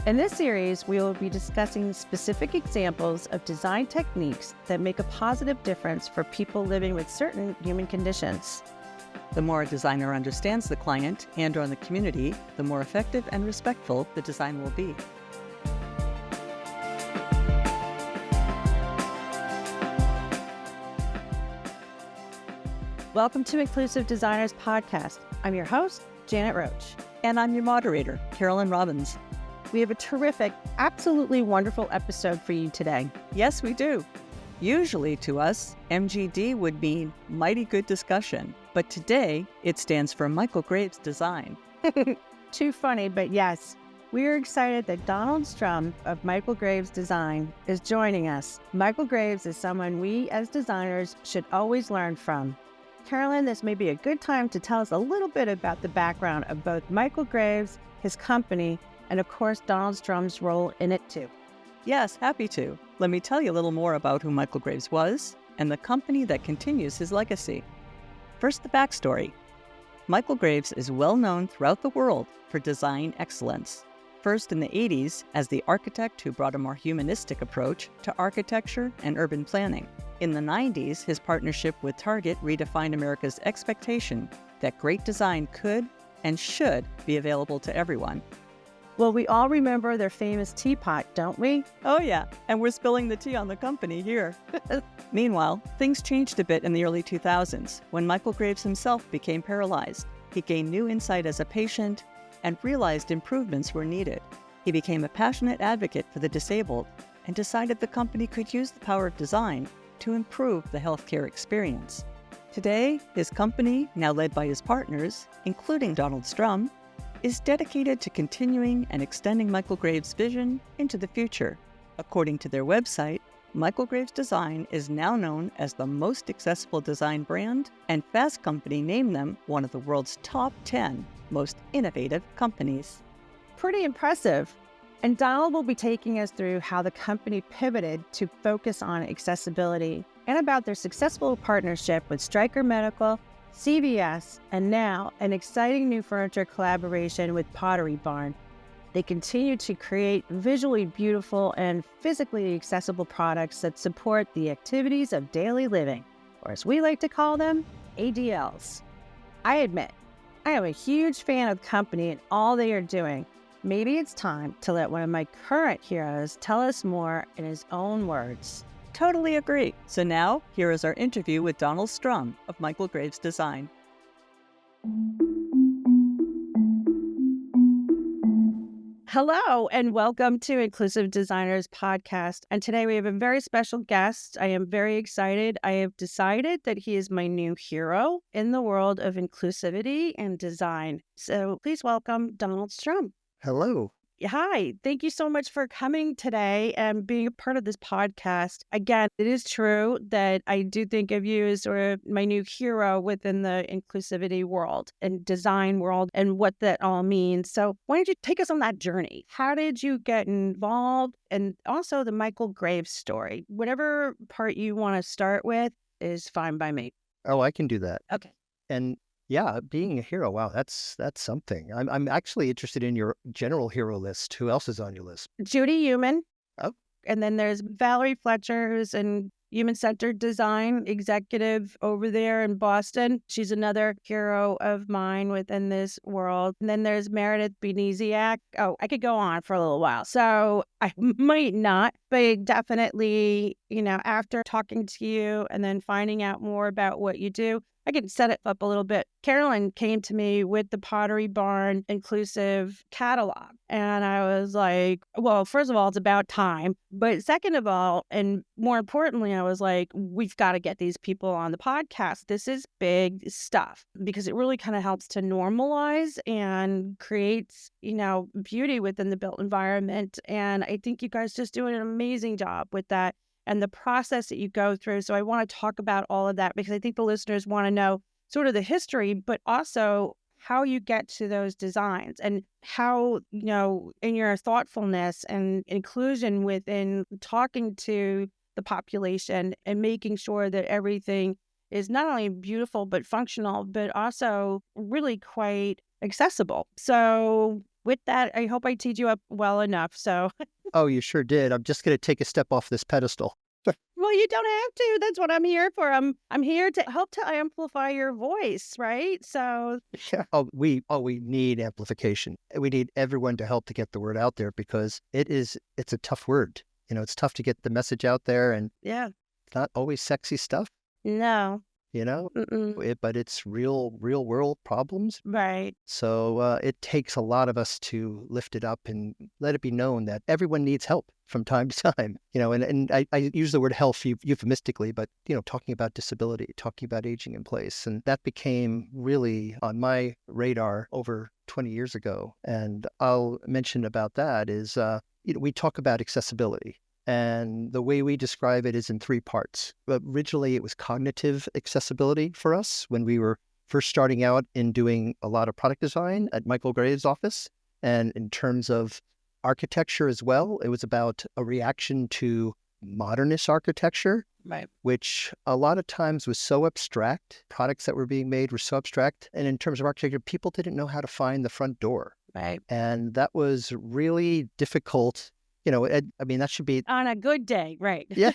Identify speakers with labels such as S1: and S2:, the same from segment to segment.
S1: In this series, we will be discussing specific examples of design techniques that make a positive difference for people living with certain human conditions.
S2: The more a designer understands the client and/or the community, the more effective and respectful the design will be.
S1: Welcome to Inclusive Designers Podcast. I'm your host, Janet Roach.
S2: And I'm your moderator, Carolyn Robbins.
S1: We have a terrific, absolutely wonderful episode for you today.
S2: Yes, we do. Usually to us, MGD would mean mighty good discussion, but today it stands for Michael Graves Design.
S1: Too funny, but yes. We're excited that Donald Strum of Michael Graves Design is joining us. Michael Graves is someone we as designers should always learn from. Carolyn, this may be a good time to tell us a little bit about the background of both Michael Graves, his company, and of course, Donald Strum's role in it too.
S2: Yes, happy to. Let me tell you a little more about who Michael Graves was and the company that continues his legacy. First, the backstory. Michael Graves is well known throughout the world for design excellence. First in the 80s as the architect who brought a more humanistic approach to architecture and urban planning. In the 90s, his partnership with Target redefined America's expectation that great design could and should be available to everyone.
S1: Well, we all remember their famous teapot, don't we?
S2: Oh yeah, and we're spilling the tea on the company here. Meanwhile, things changed a bit in the early 2000s when Michael Graves himself became paralyzed. He gained new insight as a patient and realized improvements were needed. He became a passionate advocate for the disabled and decided the company could use the power of design to improve the healthcare experience. Today, his company, now led by his partners, including Donald Strum, is dedicated to continuing and extending Michael Graves' vision into the future. According to their website, Michael Graves Design is now known as the most accessible design brand, and Fast Company named them one of the world's top 10 most innovative companies.
S1: Pretty impressive. And Donald will be taking us through how the company pivoted to focus on accessibility and about their successful partnership with Stryker Medical, CVS, and now an exciting new furniture collaboration with Pottery Barn. They continue to create visually beautiful and physically accessible products that support the activities of daily living, or as we like to call them, ADLs. I admit, I am a huge fan of the company and all they are doing. Maybe it's time to let one of my current heroes tell us more in his own words.
S2: Totally agree. So now, here is our interview with Donald Strum of Michael Graves Design.
S1: Hello, and welcome to Inclusive Designers Podcast. And today we have a very special guest. I am very excited. I have decided that he is my new hero in the world of inclusivity and design. So please welcome Donald Strum.
S3: Hello.
S1: Hi, thank you so much for coming today and being a part of this podcast. Again, it is true that I do think of you as sort of my new hero within the inclusivity world and design world and what that all means. So why don't you take us on that journey? How did you get involved? And also the Michael Graves story. Whatever part you want to start with is fine by me.
S3: Oh, I can do that.
S1: Okay.
S3: And yeah, being a hero, wow, that's something. I'm actually interested in your general hero list. Who else is on your list?
S1: Judy Human.
S3: Oh.
S1: And then there's Valerie Fletcher, who's in human-centered design executive over there in Boston. She's another hero of mine within this world. And then there's Meredith Beneziak. Oh, I could go on for a little while. So I might not, but definitely, after talking to you and then finding out more about what you do, I can set it up a little bit. Carolyn came to me with the Pottery Barn inclusive catalog. And I was like, well, first of all, it's about time. But second of all, and more importantly, I was like, we've got to get these people on the podcast. This is big stuff because it really kind of helps to normalize and creates, beauty within the built environment. And I think you guys just do an amazing job with that and the process that you go through. So I want to talk about all of that because I think the listeners want to know sort of the history, but also how you get to those designs and how, in your thoughtfulness and inclusion within talking to the population and making sure that everything is not only beautiful, but functional, but also really quite accessible. So with that, I hope I teed you up well enough. So,
S3: Oh, you sure did. I'm just going to take a step off this pedestal.
S1: well, you don't have to. That's what I'm here for. I'm here to help to amplify your voice, right? So,
S3: Yeah. We need amplification. We need everyone to help to get the word out there because it's a tough word. It's tough to get the message out there and
S1: yeah.
S3: it's not always sexy stuff,
S1: No.
S3: you know,
S1: Mm-mm.
S3: but it's real world problems.
S1: Right.
S3: So it takes a lot of us to lift it up and let it be known that everyone needs help from time to time. And I use the word health euphemistically, but talking about disability, talking about aging in place, and that became really on my radar over 20 years ago. And I'll mention about that is we talk about accessibility. And the way we describe it is in three parts. But originally, it was cognitive accessibility for us when we were first starting out in doing a lot of product design at Michael Graves' office. And in terms of architecture as well, it was about a reaction to modernist architecture,
S1: Right.
S3: which a lot of times was so abstract. Products that were being made were so abstract. And in terms of architecture, people didn't know how to find the front door.
S1: Right.
S3: And that was really difficult. I mean, that should be,
S1: On a good day, right.
S3: yeah,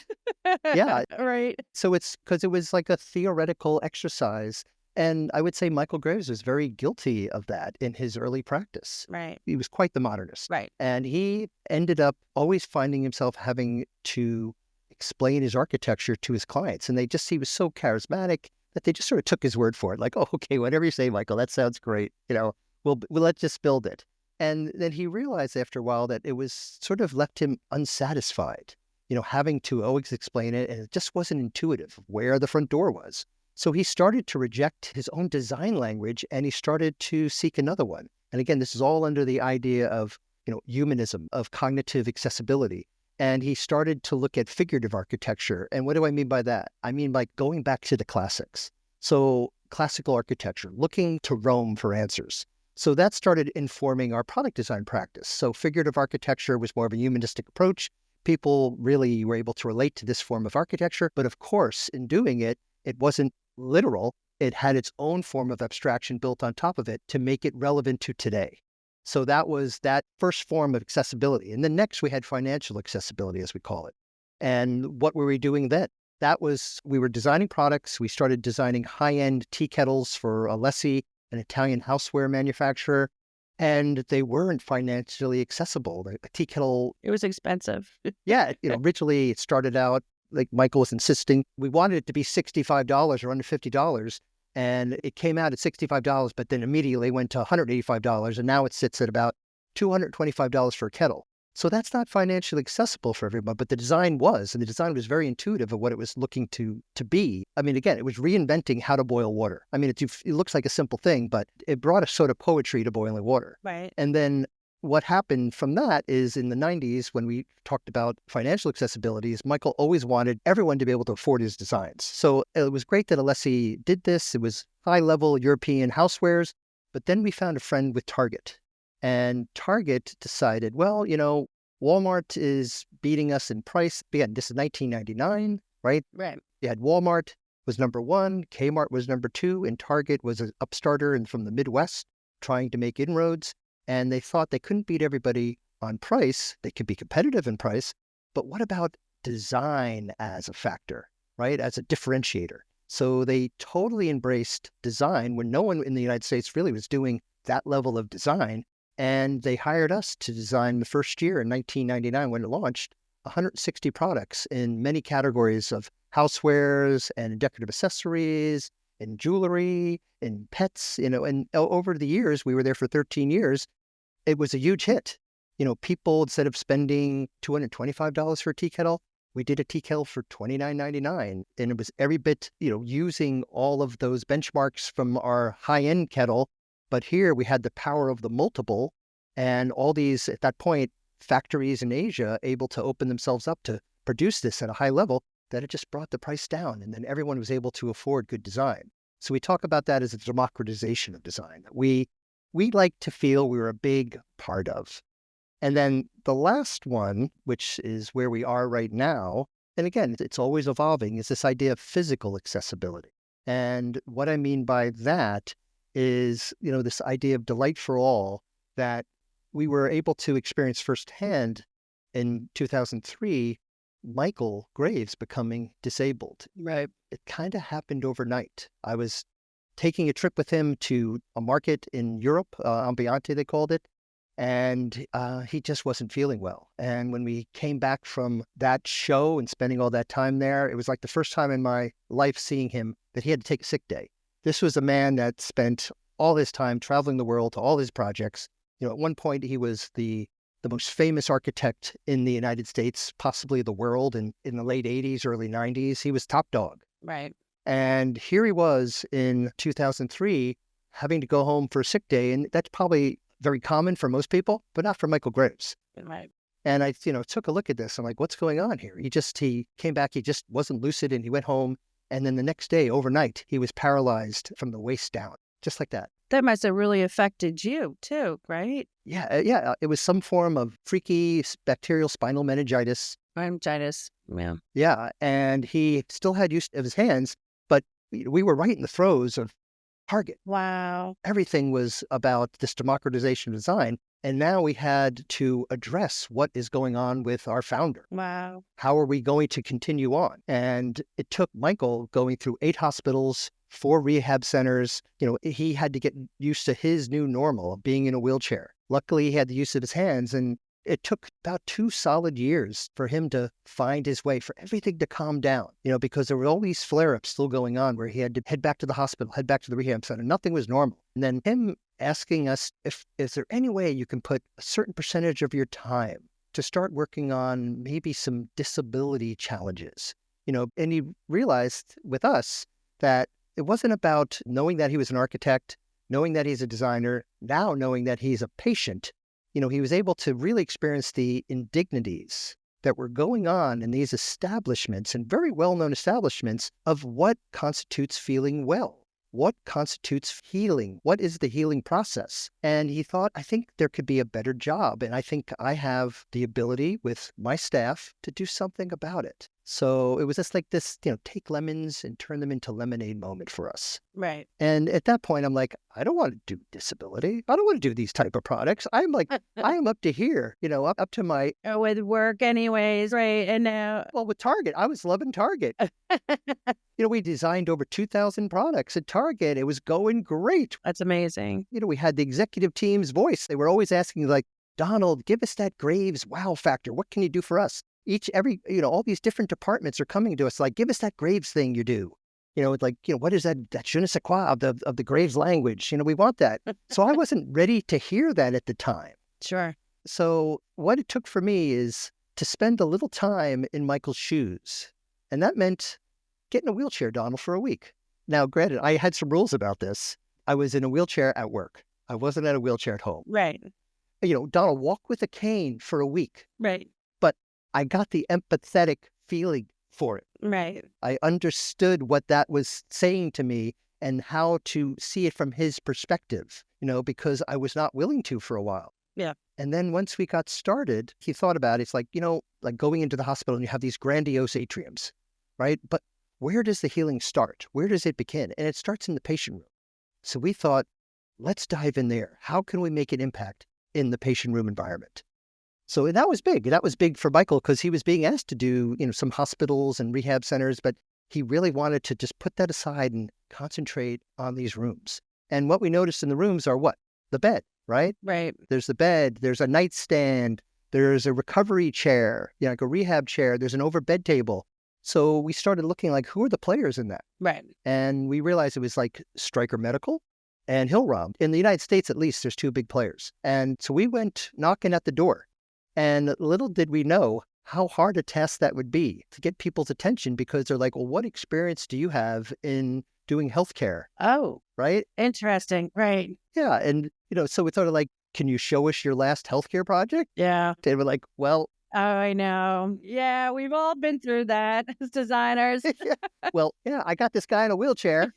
S3: yeah.
S1: Right.
S3: So it's because it was like a theoretical exercise. And I would say Michael Graves was very guilty of that in his early practice.
S1: Right.
S3: He was quite the modernist.
S1: Right.
S3: And he ended up always finding himself having to explain his architecture to his clients. And he was so charismatic that they just sort of took his word for it. Like, oh, okay, whatever you say, Michael, that sounds great. We'll let's just build it. And then he realized after a while that it was sort of left him unsatisfied, having to always explain it. And it just wasn't intuitive of where the front door was. So he started to reject his own design language and he started to seek another one. And again, this is all under the idea of, humanism, of cognitive accessibility. And he started to look at figurative architecture. And what do I mean by that? I mean, like going back to the classics. So classical architecture, looking to Rome for answers. So that started informing our product design practice. So figurative architecture was more of a humanistic approach. People really were able to relate to this form of architecture. But of course, in doing it, it wasn't literal. It had its own form of abstraction built on top of it to make it relevant to today. So that was that first form of accessibility. And then next we had financial accessibility, as we call it. And what were we doing then? We were designing products. We started designing high-end tea kettles for Alessi, an Italian houseware manufacturer, and they weren't financially accessible. The tea kettle,
S1: It was expensive.
S3: yeah, originally it started out like Michael was insisting, we wanted it to be $65 or under $50. And it came out at $65, but then immediately went to $185. And now it sits at about $225 for a kettle. So that's not financially accessible for everyone, but the design was, and the design was very intuitive of what it was looking to be. I mean, again, it was reinventing how to boil water. I mean, it looks like a simple thing, but it brought a sort of poetry to boiling water.
S1: Right.
S3: And then what happened from that is in the 90s, when we talked about financial accessibility, is Michael always wanted everyone to be able to afford his designs. So it was great that Alessi did this. It was high-level European housewares. But then we found a friend with Target. And Target decided, well, Walmart is beating us in price. Again, this is 1999, right?
S1: Right.
S3: You had Walmart was number one, Kmart was number two, and Target was an upstarter and from the Midwest trying to make inroads. And they thought they couldn't beat everybody on price. They could be competitive in price. But what about design as a factor, right? As a differentiator. So they totally embraced design when no one in the United States really was doing that level of design. And they hired us to design the first year in 1999 when it launched 160 products in many categories of housewares and decorative accessories and jewelry and pets, and over the years, we were there for 13 years. It was a huge hit. People, instead of spending $225 for a tea kettle, we did a tea kettle for $29.99. And it was every bit, using all of those benchmarks from our high-end kettle. But here we had the power of the multiple and all these, at that point, factories in Asia able to open themselves up to produce this at a high level, that it just brought the price down. And then everyone was able to afford good design. So we talk about that as a democratization of design that we like to feel we were a big part of. And then the last one, which is where we are right now, and again, it's always evolving, is this idea of physical accessibility. And what I mean by that is, this idea of delight for all, that we were able to experience firsthand in 2003 Michael Graves becoming disabled.
S1: Right.
S3: It kind of happened overnight. I was taking a trip with him to a market in Europe, Ambiente they called it, and he just wasn't feeling well. And when we came back from that show and spending all that time there, it was like the first time in my life seeing him that he had to take a sick day. This was a man that spent all his time traveling the world to all his projects. At one point he was the most famous architect in the United States, possibly the world, in the late 80s, early 90s. He was top dog.
S1: Right.
S3: And here he was in 2003 having to go home for a sick day. And that's probably very common for most people, but not for Michael Graves.
S1: Right.
S3: And I, took a look at this. I'm like, what's going on here? He came back, he just wasn't lucid and he went home. And then the next day, overnight, he was paralyzed from the waist down, just like that.
S1: That must have really affected you too, right?
S3: Yeah. It was some form of freaky bacterial spinal meningitis.
S1: Meningitis. Yeah.
S3: Yeah. And he still had use of his hands, but we were right in the throes of Target.
S1: Wow.
S3: Everything was about this democratization of design. And now we had to address what is going on with our founder.
S1: Wow.
S3: How are we going to continue on? And it took Michael going through 8 hospitals, 4 rehab centers. He had to get used to his new normal of being in a wheelchair. Luckily, he had the use of his hands, and it took about 2 solid years for him to find his way, for everything to calm down, because there were all these flare-ups still going on where he had to head back to the hospital, head back to the rehab center. Nothing was normal. And then him asking us, is there any way you can put a certain percentage of your time to start working on maybe some disability challenges, and he realized with us that it wasn't about knowing that he was an architect, knowing that he's a designer, now knowing that he's a patient. He was able to really experience the indignities that were going on in these establishments, and very well-known establishments, of what constitutes feeling well. What constitutes healing? What is the healing process? And he thought, I think there could be a better job. And I think I have the ability with my staff to do something about it. So it was just like this, take lemons and turn them into lemonade moment for us.
S1: Right.
S3: And at that point, I'm like, I don't want to do disability. I don't want to do these type of products. I'm like, I am up to here, up to my...
S1: With work anyways, right? And now...
S3: Well, with Target, I was loving Target. We designed over 2,000 products at Target. It was going great.
S1: That's amazing.
S3: We had the executive team's voice. They were always asking, like, Donald, give us that Graves wow factor. What can you do for us? All these different departments are coming to us, like, give us that Graves thing you do. What is that je ne sais quoi of the Graves language? We want that. So I wasn't ready to hear that at the time.
S1: Sure.
S3: So what it took for me is to spend a little time in Michael's shoes. And that meant get in a wheelchair, Donald, for a week. Now, granted, I had some rules about this. I was in a wheelchair at work. I wasn't in a wheelchair at home.
S1: Right.
S3: Donald, walk with a cane for a week.
S1: Right.
S3: But I got the empathetic feeling for it.
S1: Right.
S3: I understood what that was saying to me and how to see it from his perspective, because I was not willing to for a while.
S1: Yeah.
S3: And then once we got started, he thought about it. It's like, like going into the hospital and you have these grandiose atriums, right? But where does the healing start? Where does it begin? And it starts in the patient room. So we thought, let's dive in there. How can we make an impact in the patient room environment? So that was big. That was big for Michael because he was being asked to do, some hospitals and rehab centers, but he really wanted to just put that aside and concentrate on these rooms. And what we noticed in the rooms are what? The bed, right?
S1: Right.
S3: There's the bed, there's a nightstand, there's a recovery chair, like a rehab chair, there's an overbed table. So we started looking like, who are the players in that?
S1: Right.
S3: And we realized it was like Stryker Medical and Hillrom. In the United States, at least, there's 2 big players. And so we went knocking at the door. And little did we know how hard a task that would be to get people's attention, because they're like, well, what experience do you have in doing healthcare?
S1: Oh,
S3: Right?
S1: interesting. Right.
S3: Yeah. And, so we thought of like, can you show us your last healthcare project?
S1: Yeah.
S3: They were like, well,
S1: Oh, I know. Yeah, we've all been through that as designers.
S3: I got this guy in a wheelchair.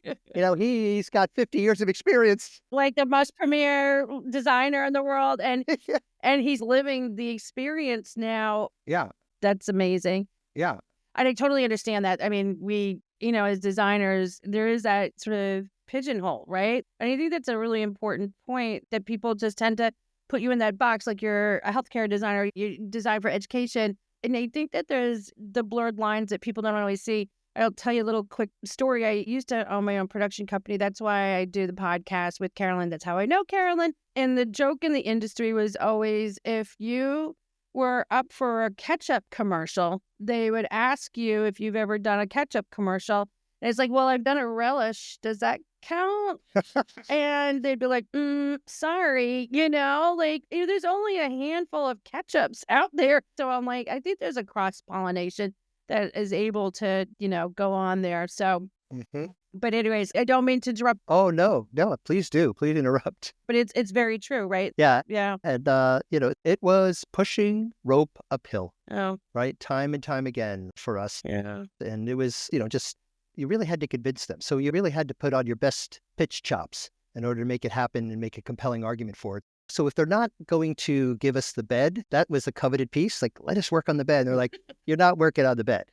S3: He's got 50 years of experience.
S1: Like the most premier designer in the world, and
S3: Yeah.
S1: and he's living the experience now.
S3: Yeah.
S1: That's amazing.
S3: Yeah.
S1: I totally understand that. I mean, we, as designers, there is that sort of pigeonhole, right? And I think that's a really important point that people just tend to put you in that box like you're a healthcare designer, you design for education. And I think that there's the blurred lines that people don't always see. I'll tell you a little quick story. I used to own my own production company. That's why I do the podcast with Carolyn. That's how I know Carolyn. And the joke in the industry was always, if you were up for a ketchup commercial, they would ask you if you've ever done a ketchup commercial. And it's like, well, I've done a relish. Does that count? And they'd be like, sorry, there's only a handful of ketchups out there. So I'm like, I think there's a cross-pollination that is able to, go on there. So,
S3: hmm
S1: but anyways, I don't mean to interrupt,
S3: Oh, no, no, please do. Please interrupt.
S1: but it's very true, right?
S3: Yeah.
S1: Yeah.
S3: And, it was pushing rope uphill,
S1: Oh,
S3: right? Time and time again for us.
S1: yeah.
S3: And it was, just, you really had to convince them. So you really had to put on your best pitch chops in order to make it happen and make a compelling argument for it. So if they're not going to give us the bed, that was a coveted piece. Like, let us work on the bed. And they're like, you're not working on the bed,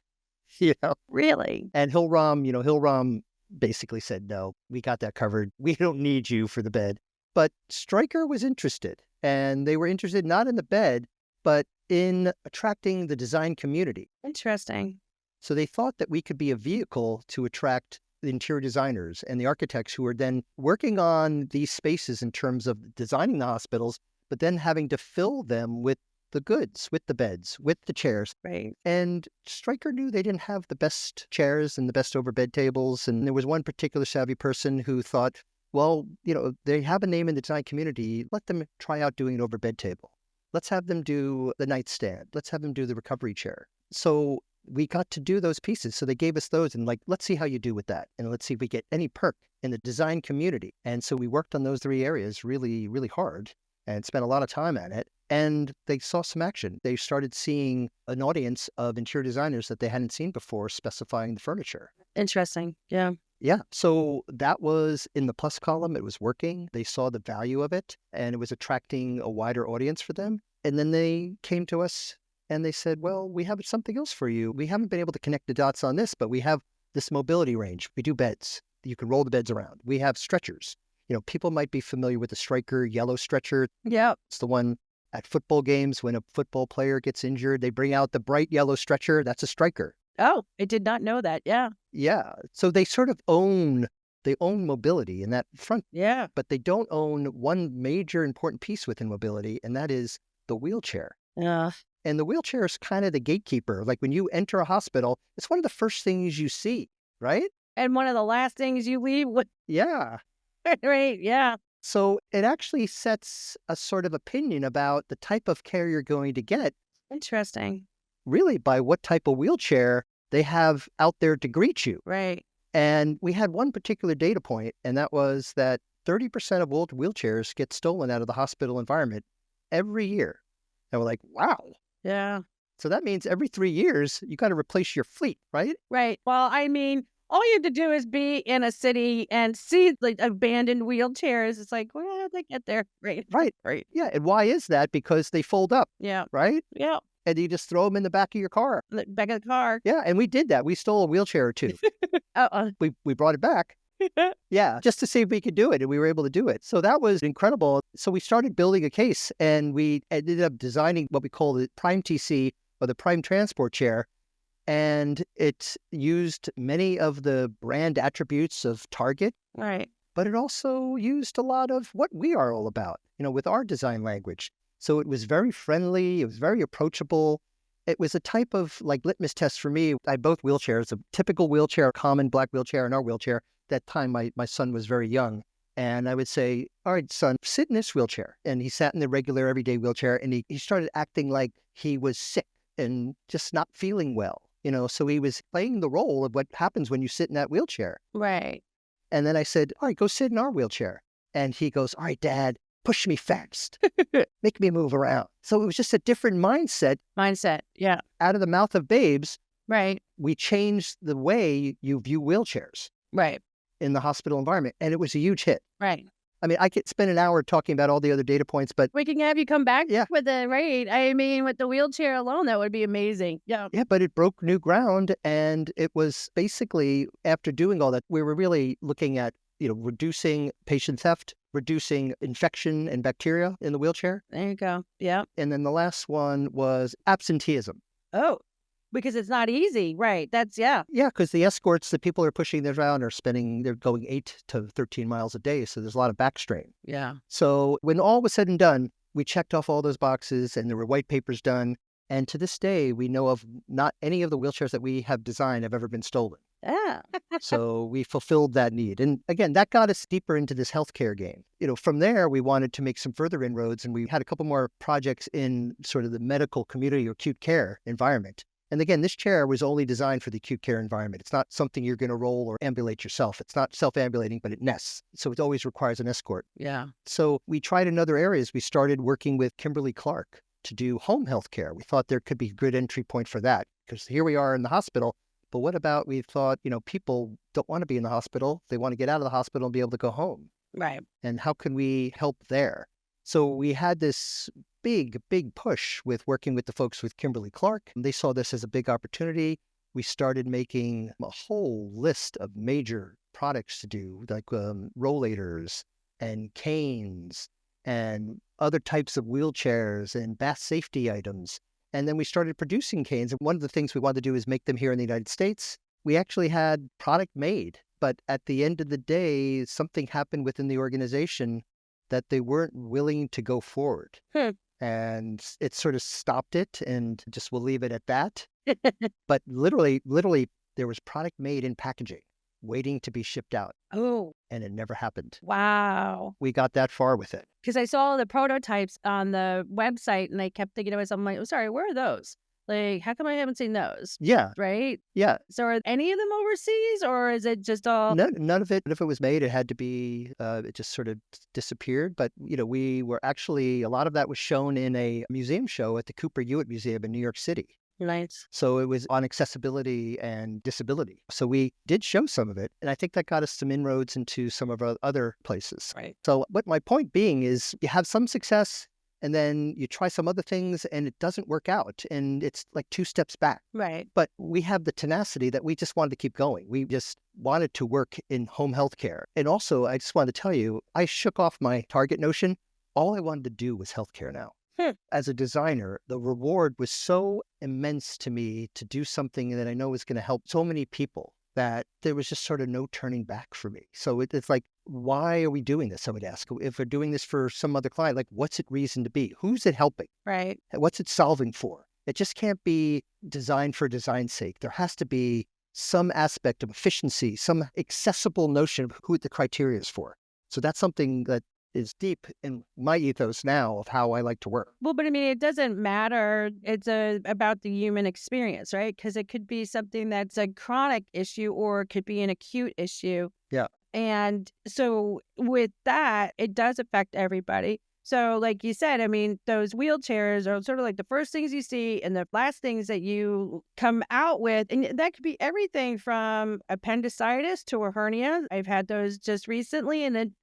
S1: Really?
S3: And Hillrom basically said, no, we got that covered. We don't need you for the bed. But Stryker was interested, and they were interested not in the bed, but in attracting the design community.
S1: Interesting.
S3: So they thought that we could be a vehicle to attract the interior designers and the architects who are then working on these spaces in terms of designing the hospitals, but then having to fill them with the goods, with the beds, with the chairs.
S1: Right.
S3: And Stryker knew they didn't have the best chairs and the best overbed tables. And there was one particular savvy person who thought, well, they have a name in the design community. Let them try out doing an overbed table. Let's have them do the nightstand. Let's have them do the recovery chair. So we got to do those pieces. So they gave us those and let's see how you do with that. And let's see if we get any perk in the design community. And so we worked on those 3 areas really, really hard and spent a lot of time at it. And they saw some action. They started seeing an audience of interior designers that they hadn't seen before specifying the furniture.
S1: Interesting. Yeah.
S3: Yeah. So that was in the plus column. It was working. They saw the value of it and it was attracting a wider audience for them. And then they came to us and they said, well, we have something else for you. We haven't been able to connect the dots on this, but we have this mobility range. We do beds. You can roll the beds around. We have stretchers. People might be familiar with the Stryker yellow stretcher.
S1: Yep.
S3: It's the one at football games when a football player gets injured. They bring out the bright yellow stretcher. That's a Stryker.
S1: Oh, I did not know that. Yeah.
S3: Yeah. So they sort of own mobility in that front,
S1: Yeah.
S3: but they don't own one major important piece within mobility, and that is the wheelchair.
S1: Yeah.
S3: And the wheelchair is kind of the gatekeeper. Like when you enter a hospital, it's one of the first things you see, right?
S1: And one of the last things you leave with,
S3: Yeah.
S1: right? Yeah.
S3: So it actually sets a sort of opinion about the type of care you're going to get,
S1: Interesting.
S3: really by what type of wheelchair they have out there to greet you.
S1: Right.
S3: And we had one particular data point, and that was that 30% of old wheelchairs get stolen out of the hospital environment every year. And we're like, wow.
S1: Yeah.
S3: So that means every 3 years, you got to replace your fleet, right?
S1: Right. Well, I mean, all you have to do is be in a city and see like abandoned wheelchairs. It's like, well, how'd they get there? Right.
S3: Right.
S1: Right.
S3: Yeah. And why is that? Because they fold up,
S1: Yeah.
S3: right?
S1: Yeah.
S3: And you just throw them in the back of your car.
S1: The back of the car.
S3: Yeah. And we did that. We stole a wheelchair or two. We brought it back. Yeah, just to see if we could do it. And we were able to do it. So that was incredible. So we started building a case and we ended up designing what we call the Prime TC or the Prime Transport Chair. And it used many of the brand attributes of Target,
S1: Right.
S3: but it also used a lot of what we are all about, with our design language. So it was very friendly. It was very approachable. It was a type of litmus test for me. I had both wheelchairs, a typical wheelchair, a common black wheelchair, and our wheelchair. That time, my son was very young. And I would say, all right, son, sit in this wheelchair. And he sat in the regular everyday wheelchair and he started acting like he was sick and just not feeling well. So he was playing the role of what happens when you sit in that wheelchair.
S1: Right.
S3: And then I said, all right, go sit in our wheelchair. And he goes, all right, Dad, push me fast. Make me move around. So it was just a different mindset.
S1: Yeah.
S3: Out of the mouth of babes,
S1: Right.
S3: we changed the way you view wheelchairs
S1: Right.
S3: in the hospital environment. And it was a huge hit.
S1: Right.
S3: I mean, I could spend an hour talking about all the other data points, but
S1: We can have you come back
S3: Yeah.
S1: with the right. I mean, with the wheelchair alone, that would be amazing. Yeah.
S3: yeah, but it broke new ground. And it was basically, after doing all that, we were really looking at reducing patient theft, reducing infection and bacteria in the wheelchair.
S1: There you go. Yeah.
S3: And then the last one was absenteeism.
S1: Oh, because it's not easy. Right. Yeah.
S3: Yeah, because the escorts that people are pushing around they're going 8 to 13 miles a day. So there's a lot of back strain.
S1: Yeah.
S3: So when all was said and done, we checked off all those boxes and there were white papers done. And to this day, we know of not any of the wheelchairs that we have designed have ever been stolen.
S1: Yeah.
S3: So we fulfilled that need. And again, that got us deeper into this healthcare game. From there, we wanted to make some further inroads, and we had a couple more projects in sort of the medical community or acute care environment. And again, this chair was only designed for the acute care environment. It's not something you're going to roll or ambulate yourself. It's not self-ambulating, but it nests. So it always requires an escort.
S1: Yeah.
S3: So we tried in other areas. We started working with Kimberly-Clark to do home health care. We thought there could be a good entry point for that because here we are in the hospital. But what about, we thought, people don't want to be in the hospital. They want to get out of the hospital and be able to go home.
S1: Right.
S3: And how can we help there? So we had this big push with working with the folks with Kimberly-Clark. They saw this as a big opportunity. We started making a whole list of major products to do, like rollators and canes and other types of wheelchairs and bath safety items. And then we started producing canes. And one of the things we wanted to do is make them here in the United States. We actually had product made, but at the end of the day, something happened within the organization that they weren't willing to go forward. And it sort of stopped it, and just we'll leave it at that. But literally, there was product made in packaging waiting to be shipped out.
S1: Oh,
S3: And it never happened.
S1: wow.
S3: We got that far with it.
S1: Because I saw the prototypes on the website and I kept thinking to myself, I'm like, oh, sorry, where are those? Like, how come I haven't seen those?
S3: Yeah.
S1: Right?
S3: Yeah.
S1: So are any of them overseas, or is it just all?
S3: None of it. If it was made, it had to be, it just sort of disappeared. But, we were actually, a lot of that was shown in a museum show at the Cooper Hewitt Museum in New York City.
S1: Nice.
S3: So it was on accessibility and disability. So we did show some of it. And I think that got us some inroads into some of our other places.
S1: Right.
S3: So what my point being is you have some success and then you try some other things and it doesn't work out. And it's like 2 steps back.
S1: Right.
S3: But we have the tenacity that we just wanted to keep going. We just wanted to work in home health care. And also, I just wanted to tell you, I shook off my target notion. All I wanted to do was healthcare now. As a designer, the reward was so immense to me to do something that I know is going to help so many people that there was just sort of no turning back for me. So it's like, why are we doing this? I would ask. If we're doing this for some other client, like, what's it reason to be? Who's it helping?
S1: Right.
S3: What's it solving for? It just can't be design for design's sake. There has to be some aspect of efficiency, some accessible notion of who the criteria is for. So that's something that is deep in my ethos now of how I like to work.
S1: Well, but I mean, it doesn't matter. It's about the human experience, right? Because it could be something that's a chronic issue or it could be an acute issue.
S3: Yeah.
S1: And so with that, it does affect everybody. So like you said, I mean, those wheelchairs are sort of like the first things you see and the last things that you come out with. And that could be everything from appendicitis to a hernia. I've had those just recently. And then,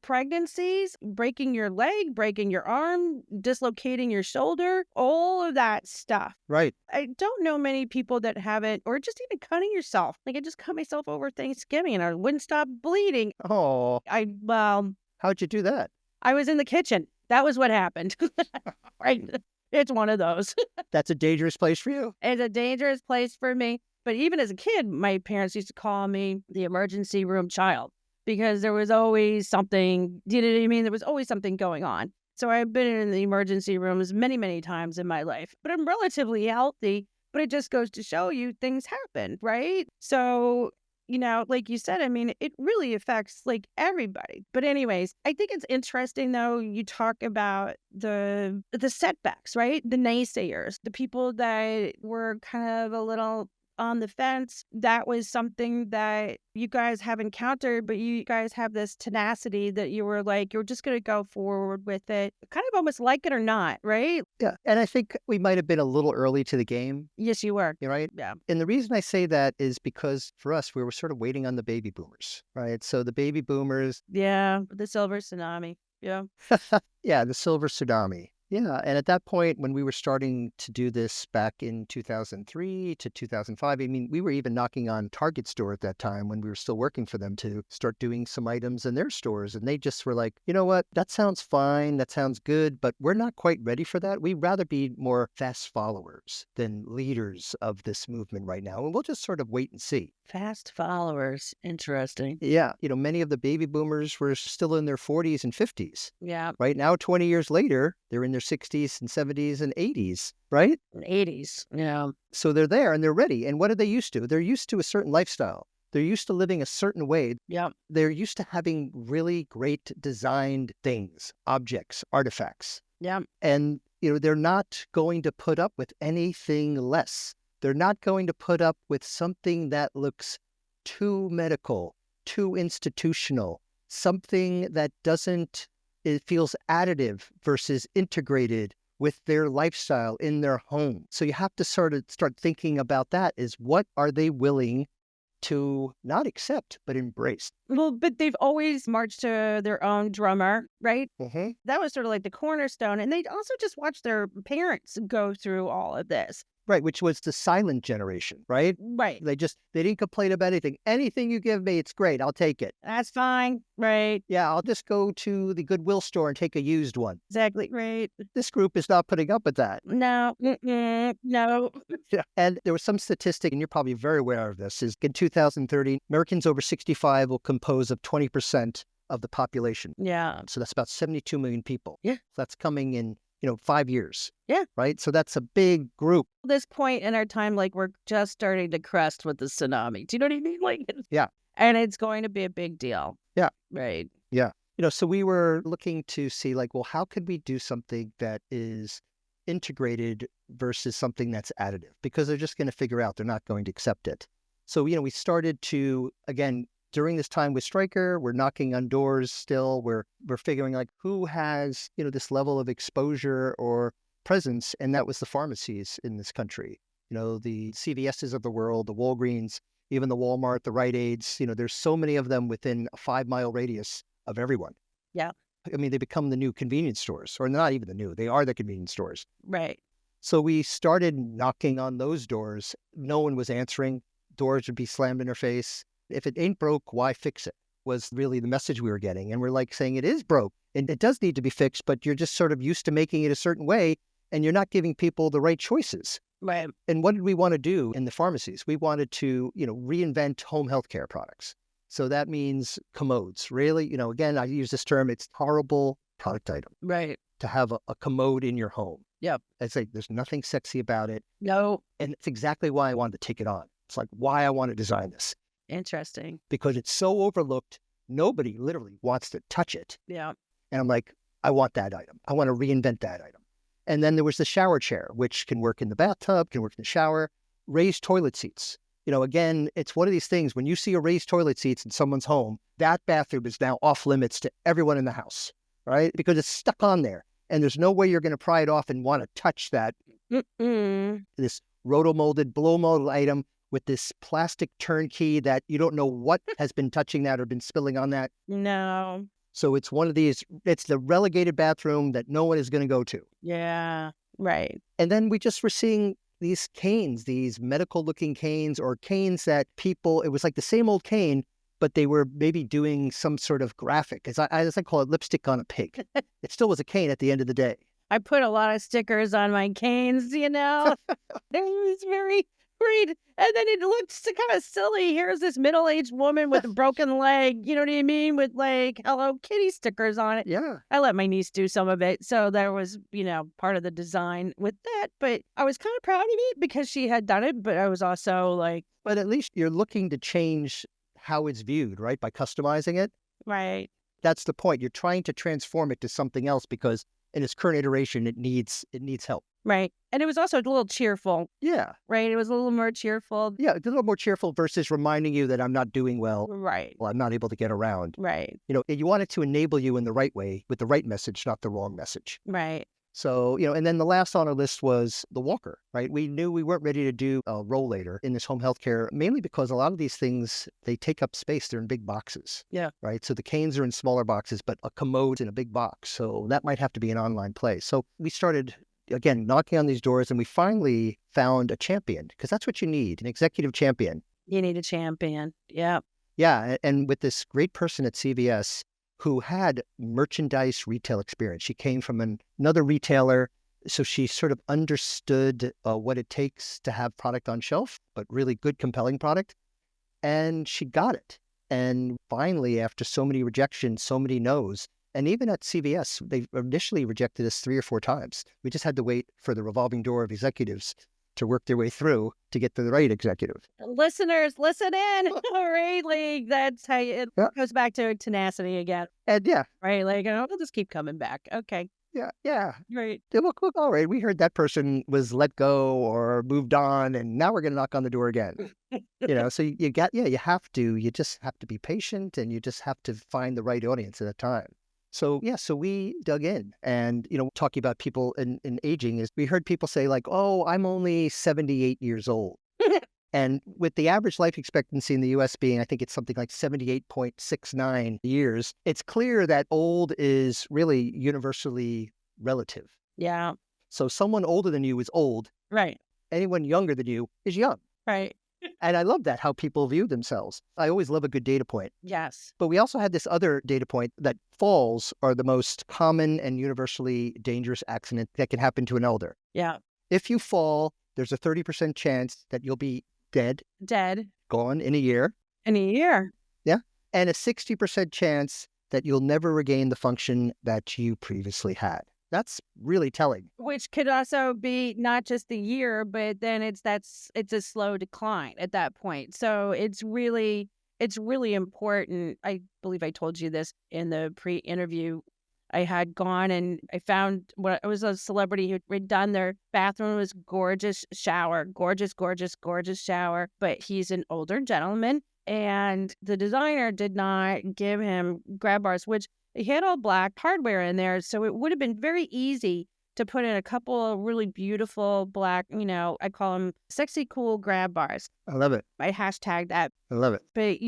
S1: pregnancies, breaking your leg, breaking your arm, dislocating your shoulder, all of that stuff.
S3: Right.
S1: I don't know many people that haven't, or just even cutting yourself. Like I just cut myself over Thanksgiving and I wouldn't stop bleeding.
S3: Oh, how'd you do that?
S1: I was in the kitchen. That was what happened. Right. It's one of those.
S3: That's a dangerous place for you.
S1: It's a dangerous place for me. But even as a kid, my parents used to call me the emergency room child because there was always something, you know what I mean? There was always something going on. So I've been in the emergency rooms many, many times in my life, but I'm relatively healthy, but it just goes to show you things happen, right? So like you said, I mean, it really affects like everybody. But anyways, I think it's interesting though, you talk about the setbacks, right? The naysayers, the people that were kind of a little on the fence. That was something that you guys have encountered, but you guys have this tenacity that you were like, you're just going to go forward with it, kind of almost like it or not, right?
S3: Yeah. And I think we might have been a little early to the game.
S1: Yes, you were.
S3: Right?
S1: Yeah.
S3: And the reason I say that is because for us, we were sort of waiting on the baby boomers, right? So the baby boomers.
S1: Yeah. The silver tsunami. Yeah.
S3: Yeah, the silver tsunami. Yeah, and at that point, when we were starting to do this back in 2003 to 2005, I mean, we were even knocking on Target store at that time when we were still working for them to start doing some items in their stores. And they just were like, you know what, that sounds fine, that sounds good, but we're not quite ready for that. We'd rather be more fast followers than leaders of this movement right now. And we'll just sort of wait and see.
S1: Fast followers. Interesting.
S3: Yeah, many of the baby boomers were still in their 40s and 50s.
S1: Yeah.
S3: Right now, 20 years later, they're in their 60s and 70s and 80s, right?
S1: 80s. Yeah.
S3: So they're there and they're ready. And what are they used to? They're used to a certain lifestyle. They're used to living a certain way.
S1: Yep.
S3: They're used to having really great designed things, objects, artifacts.
S1: Yep.
S3: And, they're not going to put up with anything less. They're not going to put up with something that looks too medical, too institutional, something that it feels additive versus integrated with their lifestyle in their home. So you have to sort of start thinking about that is what are they willing to not accept, but embrace?
S1: Well, but they've always marched to their own drummer, right?
S3: Mm-hmm.
S1: That was sort of like the cornerstone. And they'd also just watch their parents go through all of this.
S3: Right, which was the silent generation, right?
S1: Right.
S3: They didn't complain about anything. Anything you give me, it's great. I'll take it.
S1: That's fine. Right.
S3: Yeah, I'll just go to the Goodwill store and take a used one.
S1: Exactly. Right.
S3: This group is not putting up with that.
S1: No. No.
S3: Yeah. And there was some statistic, and you're probably very aware of this, is in 2030, Americans over 65 will compose of 20% of the population.
S1: Yeah.
S3: So that's about 72 million people.
S1: Yeah.
S3: So that's coming in 5 years.
S1: Yeah.
S3: Right? So that's a big group.
S1: At this point in our time, like we're just starting to crest with the tsunami. Do you know what I mean? Like,
S3: yeah.
S1: And it's going to be a big deal.
S3: Yeah.
S1: Right.
S3: Yeah. So we were looking to see like, well, how could we do something that is integrated versus something that's additive? Because they're just going to figure out they're not going to accept it. So, we started to, again, during this time with Stryker, we're knocking on doors still. We're figuring like who has, this level of exposure or presence. And that was the pharmacies in this country, the CVS's of the world, the Walgreens, even the Walmart, the Rite Aids, there's so many of them within a 5-mile radius of everyone.
S1: Yeah.
S3: I mean, they become the new convenience stores, or not even the new, they are the convenience stores.
S1: Right.
S3: So we started knocking on those doors. No one was answering. Doors would be slammed in their face. If it ain't broke, why fix it? Was really the message we were getting. And we're like saying it is broke and it does need to be fixed, but you're just sort of used to making it a certain way and you're not giving people the right choices.
S1: Right.
S3: And what did we want to do in the pharmacies? We wanted to, reinvent home healthcare products. So that means commodes. Really, again, I use this term, it's horrible product item.
S1: Right.
S3: To have a commode in your home.
S1: Yep.
S3: It's like there's nothing sexy about it.
S1: No.
S3: And it's exactly why I wanted to take it on. It's like why I want to design this.
S1: Interesting.
S3: Because it's so overlooked. Nobody literally wants to touch it.
S1: Yeah.
S3: And I'm like, I want that item. I want to reinvent that item. And then there was the shower chair, which can work in the bathtub, can work in the shower, raised toilet seats. Again, it's one of these things, when you see a raised toilet seats in someone's home, that bathroom is now off limits to everyone in the house, right? Because it's stuck on there. And there's no way you're going to pry it off and want to touch that. This roto-molded, blow-molded item with this plastic turnkey that you don't know what has been touching that or been spilling on that.
S1: No.
S3: So it's one of these, it's the relegated bathroom that no one is going to go to.
S1: Yeah. Right.
S3: And then we just were seeing these canes, these medical looking canes or canes that people, it was like the same old cane, but they were maybe doing some sort of graphic. As I call it, lipstick on a pig. It still was a cane at the end of the day.
S1: I put a lot of stickers on my canes, It was very great. And then it looks kind of silly. Here's this middle-aged woman with a broken leg, you know what I mean? With like Hello Kitty stickers on it.
S3: Yeah.
S1: I let my niece do some of it. So there was, part of the design with that. But I was kind of proud of it because she had done it. But I was also like...
S3: But at least you're looking to change how it's viewed, right? By customizing it.
S1: Right.
S3: That's the point. You're trying to transform it to something else because in its current iteration, it needs help.
S1: Right. And it was also a little cheerful.
S3: Yeah.
S1: Right. It was a little more cheerful.
S3: Yeah. It's a little more cheerful versus reminding you that I'm not doing well.
S1: Right.
S3: Well, I'm not able to get around.
S1: Right.
S3: You want it to enable you in the right way with the right message, not the wrong message.
S1: Right.
S3: So, and then the last on our list was the walker, right? We knew we weren't ready to do a rollator in this home healthcare, mainly because a lot of these things, they take up space. They're in big boxes.
S1: Yeah.
S3: Right. So the canes are in smaller boxes, but a commode's in a big box. So that might have to be an online play. So we started, again, knocking on these doors, and we finally found a champion, because that's what you need, an executive champion.
S1: You need a champion. Yeah.
S3: Yeah. And with this great person at CVS who had merchandise retail experience. She came from another retailer, so she sort of understood what it takes to have product on shelf, but really good, compelling product. And she got it. And finally, after so many rejections, so many no's, and even at CVS, they initially rejected us 3 or 4 times. We just had to wait for the revolving door of executives to work their way through to get to the right executive.
S1: Listeners, listen in. All right. Like, that's how it
S3: Yeah.
S1: goes back to tenacity again.
S3: And yeah,
S1: Right. Like, we'll just keep coming back. Okay.
S3: yeah.
S1: Right.
S3: They look, all right, we heard that person was let go or moved on, and now we're going to knock on the door again. So you just have to be patient, and you just have to find the right audience at a time. So we dug in, and, talking about people in aging, is we heard people say like, oh, I'm only 78 years old. And with the average life expectancy in the US being, I think it's something like 78.69 years, it's clear that old is really universally relative.
S1: Yeah.
S3: So someone older than you is old.
S1: Right.
S3: Anyone younger than you is young.
S1: Right.
S3: And I love that, how people view themselves. I always love a good data point.
S1: Yes.
S3: But we also had this other data point that falls are the most common and universally dangerous accident that can happen to an elder.
S1: Yeah.
S3: If you fall, there's a 30% chance that you'll be dead, gone in a year.
S1: In a year.
S3: Yeah. And a 60% chance that you'll never regain the function that you previously had. That's really telling.
S1: Which could also be not just the year, but then it's a slow decline at that point. So it's really important. I believe I told you this in the pre-interview. I had gone and I found it was a celebrity who had done their bathroom. It was gorgeous shower, gorgeous shower. But he's an older gentleman, and the designer did not give him grab bars, which he had all black hardware in there. So it would have been very easy to put in a couple of really beautiful black, I call them sexy cool grab bars.
S3: I love it.
S1: I hashtag that.
S3: I love it.
S1: But,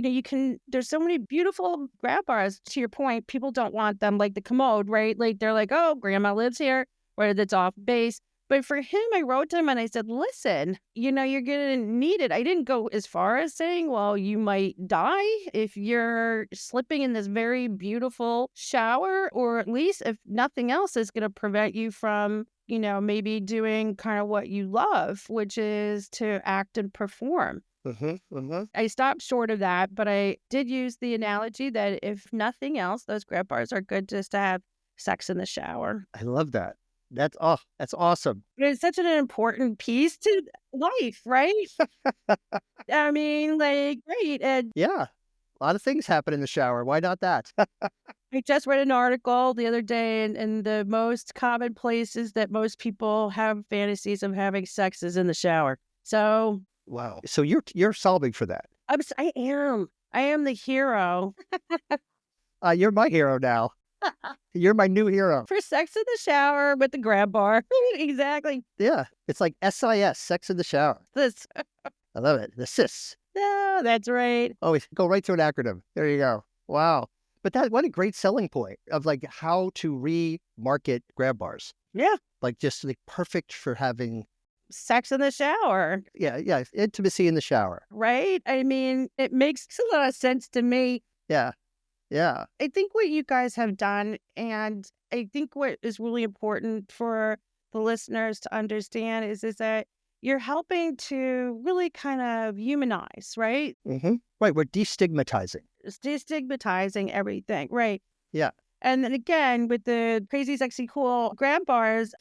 S1: there's so many beautiful grab bars. To your point, people don't want them like the commode, right? Like, they're like, oh, grandma lives here, or that's off base. But for him, I wrote to him and I said, listen, you're going to need it. I didn't go as far as saying, well, you might die if you're slipping in this very beautiful shower, or at least if nothing else is going to prevent you from, maybe doing kind of what you love, which is to act and perform. I stopped short of that, but I did use the analogy that if nothing else, those grab bars are good just to have sex in the shower.
S3: I love that. That's awesome.
S1: But it's such an important piece to life, right? I mean, like, great. And
S3: Yeah. A lot of things happen in the shower. Why not that?
S1: I just read an article the other day, and the most common places that most people have fantasies of having sex is in the shower. So
S3: Wow. So you're solving for that.
S1: I am the hero
S3: You're my hero now. You're my new hero.
S1: for sex in the shower with the grab bar. Exactly.
S3: Yeah. It's like SIS, sex in the shower.
S1: This.
S3: I love it. The SIS.
S1: No, that's right.
S3: Oh, we go right to an acronym. There you go. Wow. But what a great selling point of like how to re-market grab bars.
S1: Yeah.
S3: Like just like perfect for having
S1: Sex in the shower,
S3: intimacy in the shower.
S1: right? I mean, it makes a lot of sense to me.
S3: Yeah. Yeah.
S1: I think what you guys have done, and I think what is really important for the listeners to understand is that you're helping to really kind of humanize, right?
S3: Right. We're destigmatizing.
S1: It's destigmatizing everything, right?
S3: Yeah.
S1: And then again, with the crazy, sexy, cool grab bars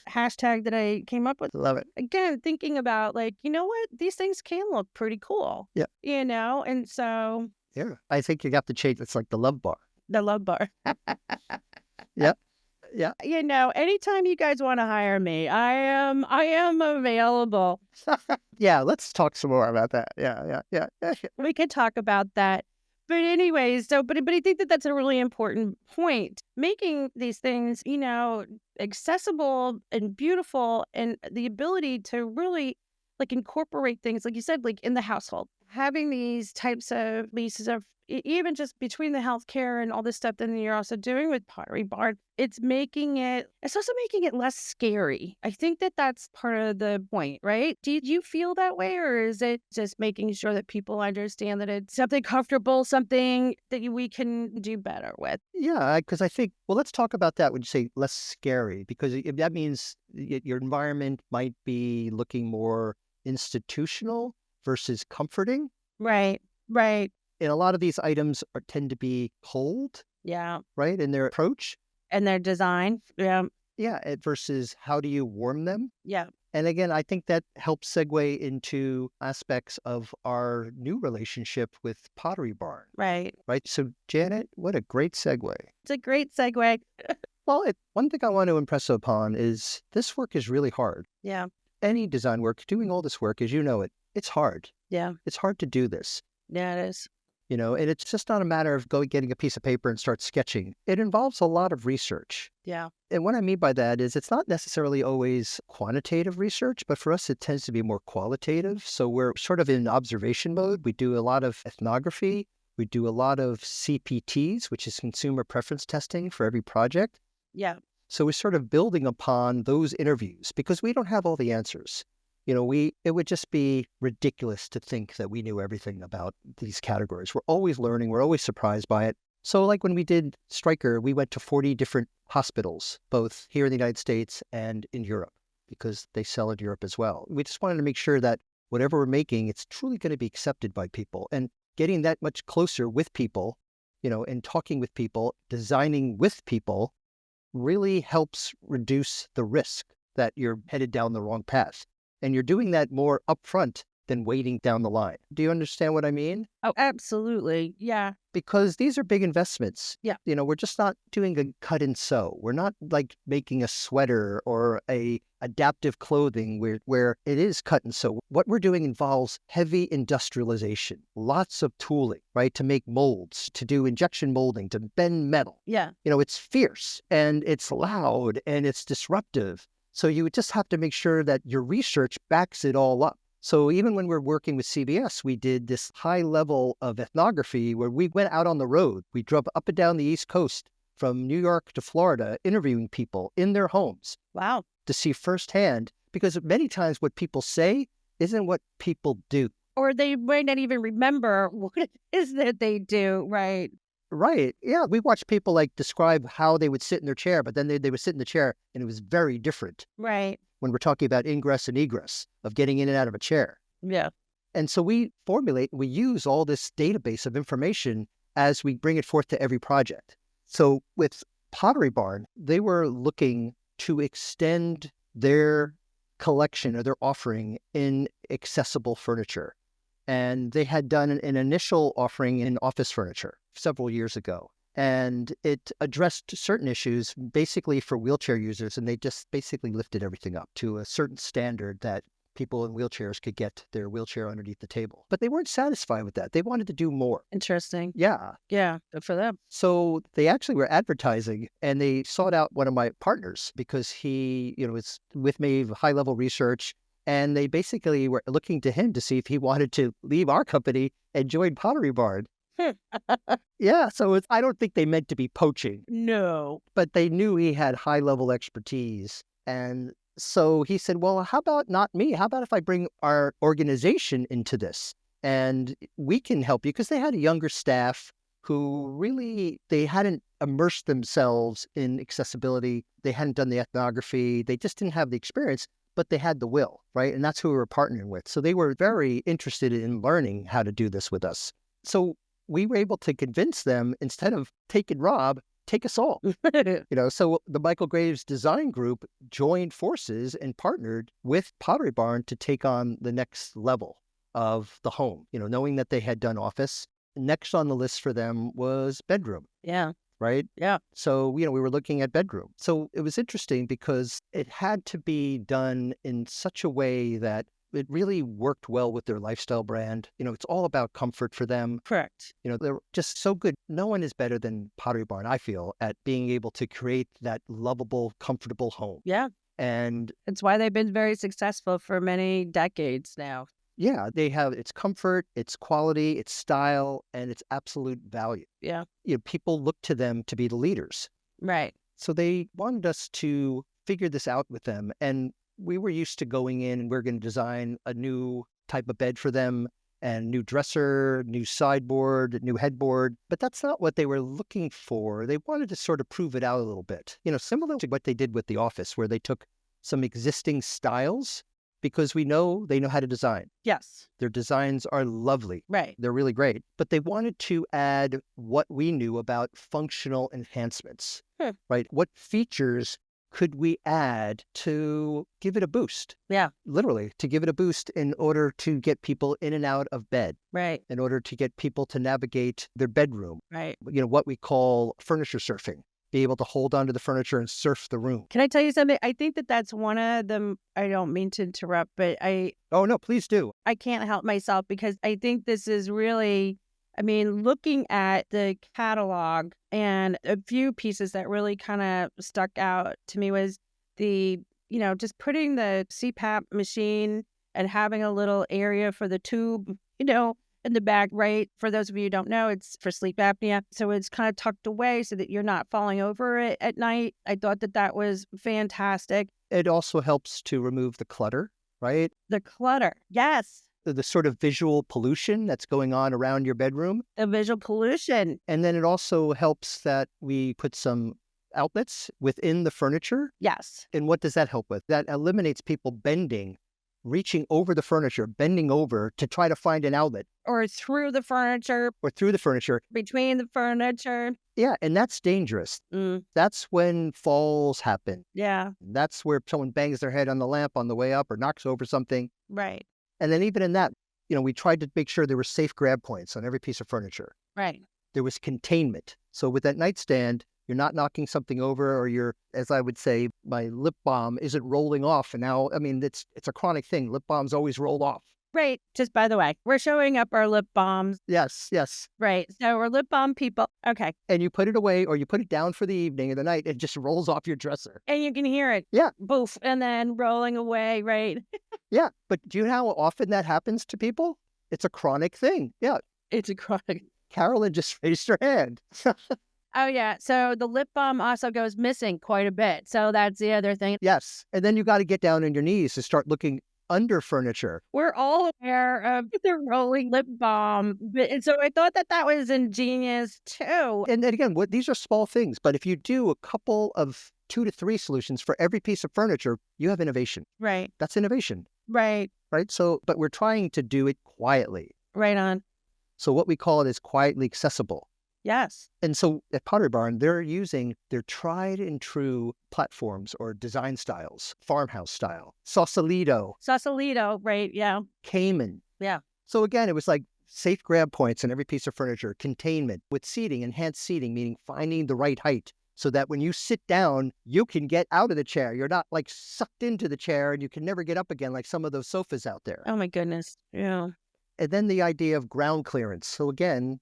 S1: hashtag that I came up with,
S3: Love it.
S1: again, thinking about like, you know what? These things can look pretty cool.
S3: Yeah.
S1: And so
S3: Yeah. I think you have to change. It's like the love bar.
S1: the love bar.
S3: Yeah. Yeah.
S1: Anytime you guys want to hire me, I am available.
S3: Yeah. Let's talk some more about that. Yeah.
S1: We could talk about that. But anyways, but I think that that's a really important point. Making these things, accessible and beautiful, and the ability to really like incorporate things, like you said, like in the household, having these types of leases of even just between the healthcare and all this stuff that you're also doing with Pottery Barn, it's also making it less scary. I think that that's part of the point, right? Did you feel that way, or is it just making sure that people understand that it's something comfortable, something that we can do better with?
S3: Yeah, because I think, well, let's talk about that when you say less scary, because that means your environment might be looking more institutional versus comforting.
S1: Right, right.
S3: And a lot of these items tend to be cold,
S1: Yeah.
S3: right, in their approach.
S1: And their design. Yeah,
S3: Yeah, versus how do you warm them?
S1: yeah,
S3: And again, I think that helps segue into aspects of our new relationship with Pottery Barn,
S1: right.
S3: right? So, Janet, what a great segue.
S1: It's a great segue.
S3: Well, one thing I want to impress upon is this work is really hard.
S1: Yeah,
S3: Any design work, doing all this work, as you know it, it's hard.
S1: yeah,
S3: It's hard to do this,
S1: yeah, it is.
S3: and it's just not a matter of getting a piece of paper and start sketching. It involves a lot of research.
S1: Yeah,
S3: And what I mean by that is it's not necessarily always quantitative research, but for us, it tends to be more qualitative. So we're sort of in observation mode. We do a lot of ethnography. We do a lot of CPTs, which is consumer preference testing for every project.
S1: yeah,
S3: So we're sort of building upon those interviews because we don't have all the answers. It would just be ridiculous to think that we knew everything about these categories. We're always learning. We're always surprised by it. So like when we did Stryker, we went to 40 different hospitals, both here in the United States and in Europe, because they sell in Europe as well. We just wanted to make sure that whatever we're making, it's truly going to be accepted by people. And getting that much closer with people, and talking with people, designing with people really helps reduce the risk that you're headed down the wrong path. And you're doing that more upfront than waiting down the line. Do you understand what I mean?
S1: oh, absolutely. Yeah,
S3: Because these are big investments.
S1: yeah,
S3: We're just not doing a cut and sew. We're not like making a sweater or a adaptive clothing where it is cut and sew. What we're doing involves heavy industrialization, lots of tooling, right? To make molds, to do injection molding, to bend metal.
S1: yeah,
S3: It's fierce and it's loud and it's disruptive. So you would just have to make sure that your research backs it all up. So even when we're working with CBS, we did this high level of ethnography where we went out on the road. We drove up and down the East Coast from New York to Florida, interviewing people in their homes
S1: wow.
S3: to see firsthand, because many times what people say isn't what people do.
S1: Or they might not even remember what it is that they do, right?
S3: Right. Yeah. We watched people like describe how they would sit in their chair, but then they would sit in the chair and it was very different
S1: Right.
S3: when we're talking about ingress and egress of getting in and out of a chair.
S1: Yeah,
S3: And so we use all this database of information as we bring it forth to every project. So with Pottery Barn, they were looking to extend their collection or their offering in accessible furniture. And they had done an initial offering in office furniture several years ago. And it addressed certain issues basically for wheelchair users. And they just basically lifted everything up to a certain standard that people in wheelchairs could get their wheelchair underneath the table. But they weren't satisfied with that. They wanted to do more.
S1: interesting.
S3: Yeah.
S1: Yeah, good for them.
S3: So they actually were advertising and they sought out one of my partners because he, was with me, high level research. And they basically were looking to him to see if he wanted to leave our company and join Pottery Barn. Yeah. So I don't think they meant to be poaching,
S1: No.
S3: but they knew he had high level expertise. And so he said, well, how about not me? How about if I bring our organization into this and we can help you? Because they had a younger staff who really, they hadn't immersed themselves in accessibility. They hadn't done the ethnography. They just didn't have the experience, but they had the will, right? And that's who we were partnering with. So they were very interested in learning how to do this with us. So we were able to convince them, instead of take and rob, take us all. So the Michael Graves Design Group joined forces and partnered with Pottery Barn to take on the next level of the home, knowing that they had done office. Next on the list for them was bedroom.
S1: Yeah,
S3: Right?
S1: yeah,
S3: So, we were looking at bedroom. So it was interesting because it had to be done in such a way that it really worked well with their lifestyle brand. It's all about comfort for them.
S1: Correct.
S3: They're just so good. No one is better than Pottery Barn, I feel, at being able to create that lovable, comfortable home.
S1: Yeah.
S3: And
S1: It's why they've been very successful for many decades now.
S3: yeah, they have its comfort, its quality, its style, and its absolute value.
S1: Yeah.
S3: People look to them to be the leaders.
S1: Right.
S3: So they wanted us to figure this out with them. And we were used to going in and we're going to design a new type of bed for them and new dresser, new sideboard, new headboard. But that's not what they were looking for. They wanted to sort of prove it out a little bit, similar to what they did with the office, where they took some existing styles because they know how to design.
S1: Yes.
S3: Their designs are lovely.
S1: Right.
S3: They're really great. But they wanted to add what we knew about functional enhancements, right? What features could we add to give it a boost?
S1: Yeah.
S3: Literally, to give it a boost in order to get people in and out of bed,
S1: Right.
S3: in order to get people to navigate their bedroom,
S1: Right.
S3: what we call furniture surfing, be able to hold onto the furniture and surf the room.
S1: Can I tell you something? I think that's one of them. I don't mean to interrupt, but
S3: Oh, no, please do.
S1: I can't help myself because I think this is really, looking at the catalog, and a few pieces that really kind of stuck out to me was just putting the CPAP machine and having a little area for the tube, in the back, right? For those of you who don't know, it's for sleep apnea. So it's kind of tucked away so that you're not falling over it at night. I thought that was fantastic.
S3: It also helps to remove the clutter, right?
S1: The clutter. Yes.
S3: The sort of visual pollution that's going on around your bedroom.
S1: The visual pollution.
S3: And then it also helps that we put some outlets within the furniture.
S1: Yes.
S3: And what does that help with? That eliminates people bending, reaching over the furniture, bending over to try to find an outlet.
S1: Or through the furniture.
S3: Or through the furniture.
S1: Between the furniture.
S3: Yeah, and that's dangerous. That's when falls happen.
S1: Yeah.
S3: That's where someone bangs their head on the lamp on the way up or knocks over something.
S1: Right.
S3: And then even in that, we tried to make sure there were safe grab points on every piece of furniture.
S1: Right.
S3: There was containment. So with that nightstand, you're not knocking something over, or you're, as I would say, my lip balm isn't rolling off. And now, it's a chronic thing. Lip balms always roll off.
S1: Right. Just by the way, we're showing up our lip balms.
S3: Yes, yes.
S1: Right. So we're lip balm people. Okay.
S3: And you put it away or you put it down for the evening or the night, it just rolls off your dresser.
S1: And you can hear it.
S3: Yeah.
S1: Boof. And then rolling away, right?
S3: Yeah. But do you know how often that happens to people? It's a chronic thing. Yeah.
S1: It's a chronic.
S3: Carolyn just raised her hand.
S1: Oh, yeah. So the lip balm also goes missing quite a bit. So that's the other thing.
S3: Yes. And then you got to get down on your knees to start looking under furniture.
S1: We're all aware of the rolling lip balm. And so I thought that was ingenious too.
S3: And again, these are small things, but if you do a couple of 2 to 3 solutions for every piece of furniture, you have innovation.
S1: Right.
S3: That's innovation.
S1: Right.
S3: Right. So, but we're trying to do it quietly.
S1: Right on.
S3: So what we call it is quietly accessible.
S1: Yes.
S3: And so at Pottery Barn, they're using their tried and true platforms or design styles, farmhouse style, Sausalito,
S1: right? Yeah.
S3: Cayman.
S1: Yeah.
S3: So again, it was like safe grab points on every piece of furniture, containment with seating, enhanced seating, meaning finding the right height so that when you sit down, you can get out of the chair. You're not like sucked into the chair and you can never get up again like some of those sofas out there.
S1: Oh my goodness. Yeah.
S3: And then the idea of ground clearance. So again,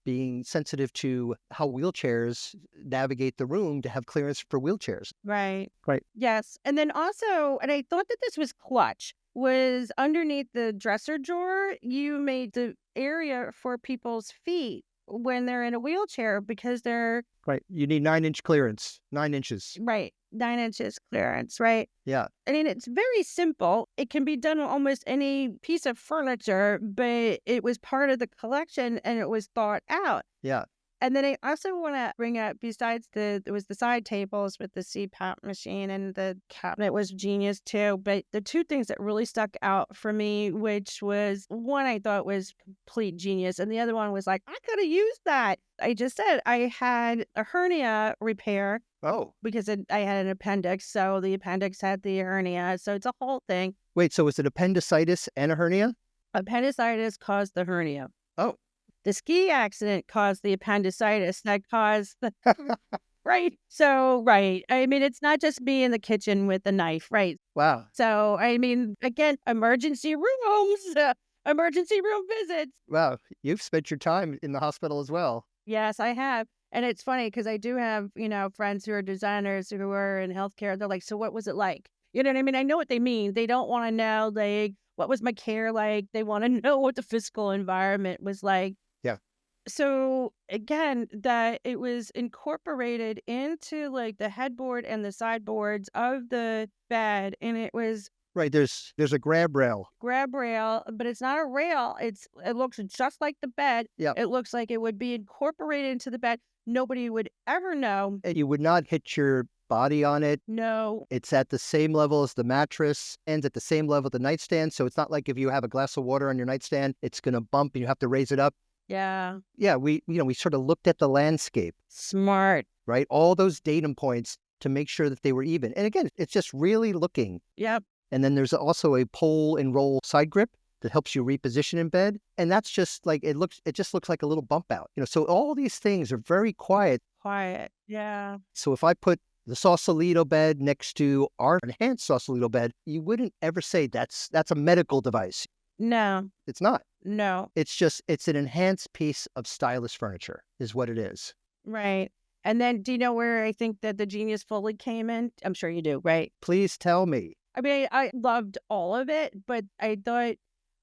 S3: being sensitive to how wheelchairs navigate the room to have clearance for wheelchairs.
S1: Right.
S3: Right.
S1: Yes. And then also, and I thought that this was clutch, was underneath the dresser drawer, you made the area for people's feet when they're in a wheelchair because they're...
S3: Right. You need 9-inch clearance, 9 inches.
S1: Right. 9 inches clearance, right?
S3: Yeah.
S1: I mean, it's very simple. It can be done on almost any piece of furniture, but it was part of the collection and it was thought out.
S3: Yeah.
S1: And then I also want to bring up, besides there was the side tables with the CPAP machine and the cabinet was genius too. But the two things that really stuck out for me, which was one I thought was complete genius. And the other one was like, I could have used that. I just said I had a hernia repair.
S3: Oh.
S1: Because I had an appendix. So the appendix had the hernia. So it's a whole thing.
S3: Wait, so is it appendicitis and a hernia?
S1: Appendicitis caused the hernia.
S3: Oh.
S1: The ski accident caused the appendicitis that caused the... Right. So, right. I mean, it's not just me in the kitchen with a knife, right?
S3: Wow.
S1: So, I mean, again, emergency rooms, emergency room visits.
S3: Wow. You've spent your time in the hospital as well.
S1: Yes, I have. And it's funny because I do have, friends who are designers who are in healthcare. They're like, so what was it like? You know what I mean? I know what they mean. They don't want to know, like, what was my care like? They want to know what the physical environment was like.
S3: Yeah.
S1: So again, that it was incorporated into like the headboard and the sideboards of the bed, and it was
S3: Right. There's a grab rail.
S1: grab rail, but it's not a rail. It looks just like the bed.
S3: Yeah.
S1: It looks like it would be incorporated into the bed. Nobody would ever know.
S3: And you would not hit your body on it.
S1: No.
S3: It's at the same level as the mattress and at the same level as the nightstand. So it's not like if you have a glass of water on your nightstand, it's going to bump and you have to raise it up.
S1: Yeah.
S3: Yeah, we sort of looked at the landscape,
S1: Smart.
S3: right? All those datum points to make sure that they were even. And again, it's just really looking.
S1: Yep.
S3: And then there's also a pull and roll side grip that helps you reposition in bed. And that's just like it just looks like a little bump out. So all these things are very quiet.
S1: Quiet. Yeah.
S3: So if I put the Sausalito bed next to our enhanced Sausalito bed, you wouldn't ever say that's a medical device.
S1: No.
S3: It's not.
S1: No.
S3: It's an enhanced piece of stylish furniture is what it is.
S1: Right. And then do you know where I think that the Genius Fully came in? I'm sure you do, right?
S3: Please tell me.
S1: I mean, I loved all of it, but I thought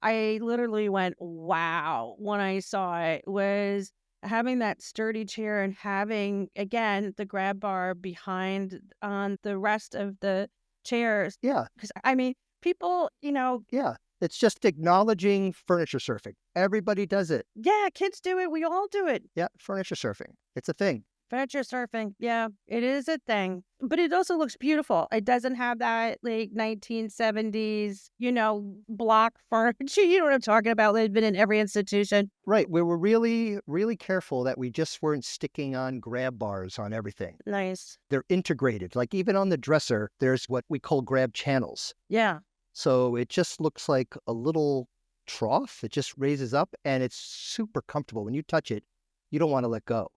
S1: I literally went, wow, when I saw it was having that sturdy chair and having, again, the grab bar behind on the rest of the chairs.
S3: Yeah,
S1: Because, I mean, people,
S3: yeah. It's just acknowledging furniture surfing. Everybody does it.
S1: yeah, kids do it. We all do it.
S3: Yeah, furniture surfing. It's a thing.
S1: Furniture surfing. Yeah, it is a thing. But it also looks beautiful. It doesn't have that like 1970s, block furniture. You know what I'm talking about? They've been in every institution.
S3: Right. We were really, really careful that we just weren't sticking on grab bars on everything.
S1: Nice.
S3: They're integrated. Like even on the dresser, there's what we call grab channels.
S1: Yeah.
S3: So it just looks like a little trough. It just raises up and it's super comfortable. When you touch it, you don't want to let go.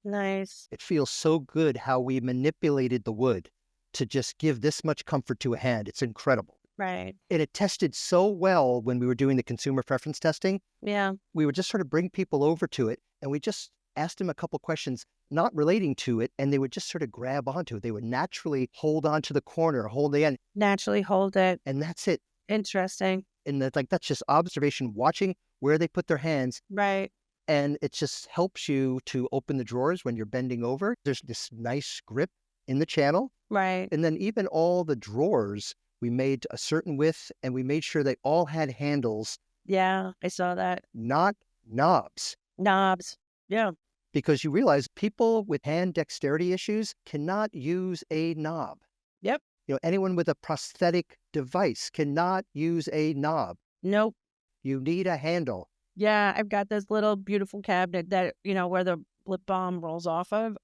S1: Nice.
S3: It feels so good how we manipulated the wood to just give this much comfort to a hand. It's incredible.
S1: Right.
S3: And it tested so well when we were doing the consumer preference testing.
S1: Yeah.
S3: We would just sort of bring people over to it and we just asked them a couple questions not relating to it, and they would just sort of grab onto it. They would naturally hold on to the corner, hold the end,
S1: Naturally hold it.
S3: and that's it.
S1: Interesting.
S3: And that's just observation, watching where they put their hands.
S1: Right.
S3: And it just helps you to open the drawers when you're bending over. There's this nice grip in the channel.
S1: Right.
S3: And then even all the drawers, we made a certain width and we made sure they all had handles,
S1: Yeah. I saw that.
S3: not knobs.
S1: Knobs. Yeah.
S3: Because you realize people with hand dexterity issues cannot use a knob.
S1: Yep.
S3: Anyone with a prosthetic device cannot use a knob.
S1: Nope.
S3: You need a handle.
S1: Yeah. I've got this little beautiful cabinet that, where the lip balm rolls off of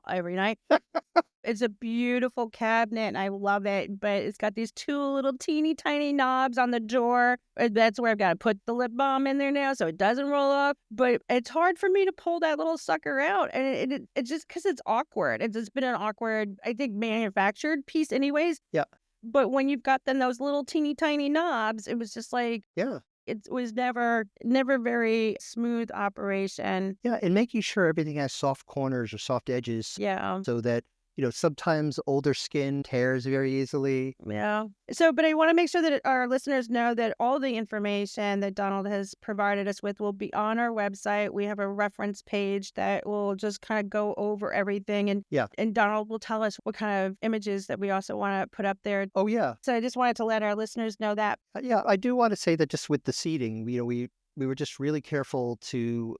S1: every night. It's a beautiful cabinet and I love it, but it's got these two little teeny tiny knobs on the door. And that's where I've got to put the lip balm in there now so it doesn't roll off. But it's hard for me to pull that little sucker out. And it's just because it's awkward. It's just been an awkward, I think, manufactured piece anyways.
S3: Yeah.
S1: But when you've got then those little teeny tiny knobs, it was just like,
S3: Yeah.
S1: it was never very smooth operation.
S3: Yeah. And making sure everything has soft corners or soft edges
S1: Yeah.
S3: so that, sometimes older skin tears very easily.
S1: Yeah. So, but I want to make sure that our listeners know that all the information that Donald has provided us with will be on our website. We have a reference page that will just kind of go over everything. And
S3: Yeah.
S1: and Donald will tell us what kind of images that we also want to put up there.
S3: Oh, yeah.
S1: So I just wanted to let our listeners know that.
S3: Yeah. I do want to say that just with the seating, we were just really careful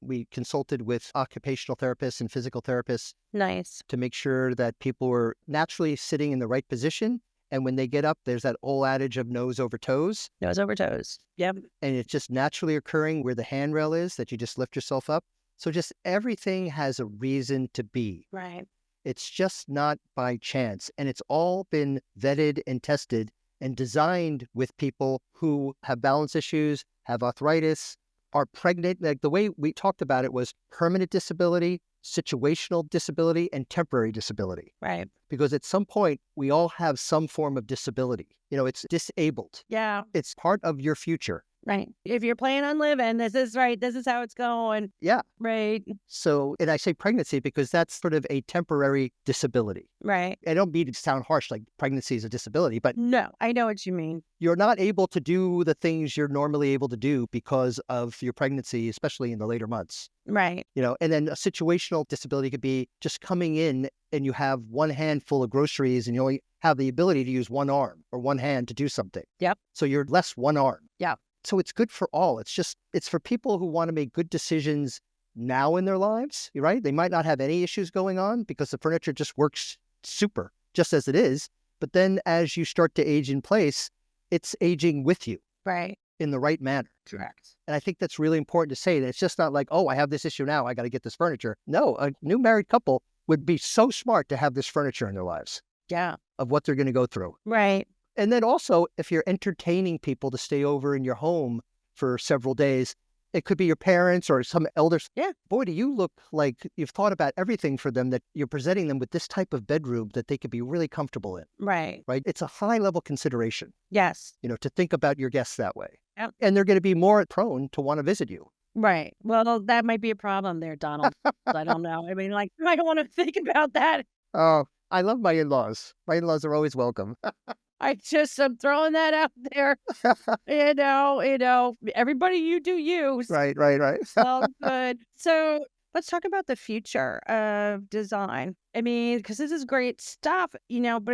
S3: we consulted with occupational therapists and physical therapists
S1: Nice.
S3: to make sure that people were naturally sitting in the right position. And when they get up, there's that old adage of nose over toes.
S1: Nose over toes. Yep.
S3: And it's just naturally occurring where the handrail is, that you just lift yourself up. So just everything has a reason to be.
S1: Right.
S3: It's just not by chance. And it's all been vetted and tested and designed with people who have balance issues, have arthritis, are pregnant. Like the way we talked about it was permanent disability, situational disability and temporary disability.
S1: Right.
S3: Because at some point, we all have some form of disability. It's disabled.
S1: Yeah.
S3: It's part of your future.
S1: Right. If you're planning on living, this is right. This is how it's going.
S3: Yeah.
S1: Right.
S3: So, and I say pregnancy because that's sort of a temporary disability.
S1: Right.
S3: I don't mean to sound harsh, like pregnancy is a disability, but
S1: No, I know what you mean.
S3: you're not able to do the things you're normally able to do because of your pregnancy, especially in the later months.
S1: Right.
S3: And then a situational disability could be just coming in and you have one hand full of groceries and you only have the ability to use one arm or one hand to do something.
S1: Yep.
S3: So you're less one arm.
S1: Yeah.
S3: So it's good for all. It's for people who want to make good decisions now in their lives, right? They might not have any issues going on because the furniture just works super, just as it is. But then as you start to age in place, it's aging with you.
S1: Right.
S3: In the right manner.
S1: Correct.
S3: And I think that's really important to say that it's just not like, oh, I have this issue now, I got to get this furniture. No, a new married couple would be so smart to have this furniture in their lives.
S1: Yeah.
S3: Of what they're going to go through.
S1: Right.
S3: And then also, if you're entertaining people to stay over in your home for several days, it could be your parents or some elders.
S1: Yeah.
S3: Boy, do you look like you've thought about everything for them, that you're presenting them with this type of bedroom that they could be really comfortable in.
S1: Right.
S3: Right? It's a high level consideration,
S1: Yes.
S3: to think about your guests that way.
S1: Yep.
S3: And they're going to be more prone to want to visit you.
S1: Right. Well, that might be a problem there, Donald. I don't know. I mean, like, I don't want to think about that.
S3: Oh, I love my in-laws. My in-laws are always welcome.
S1: I'm throwing that out there. Everybody, you do you.
S3: Right.
S1: So good. So let's talk about the future of design. I mean, because this is great stuff, but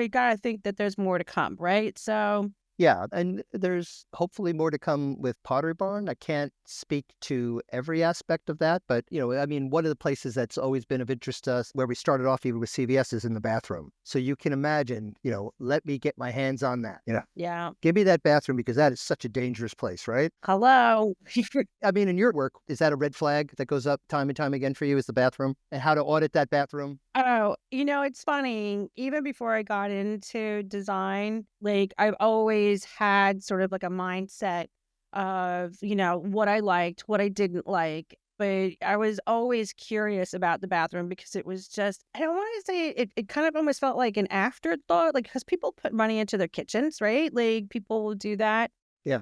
S1: you got to think that there's more to come, right? So
S3: Yeah, and there's hopefully more to come with Pottery Barn. I can't speak to every aspect of that, but one of the places that's always been of interest to us, where we started off even with CVS, is in the bathroom. So you can imagine, let me get my hands on that.
S1: yeah.
S3: Give me that bathroom, because that is such a dangerous place, right?
S1: Hello.
S3: In your work, is that a red flag that goes up time and time again for you, is the bathroom and how to audit that bathroom?
S1: Oh, it's funny. Even before I got into design, like I've always had sort of like a mindset of, what I liked, what I didn't like. But I was always curious about the bathroom because it was just, I don't want to say it kind of almost felt like an afterthought, like, because people put money into their kitchens, right? Like people will do that.
S3: Yeah.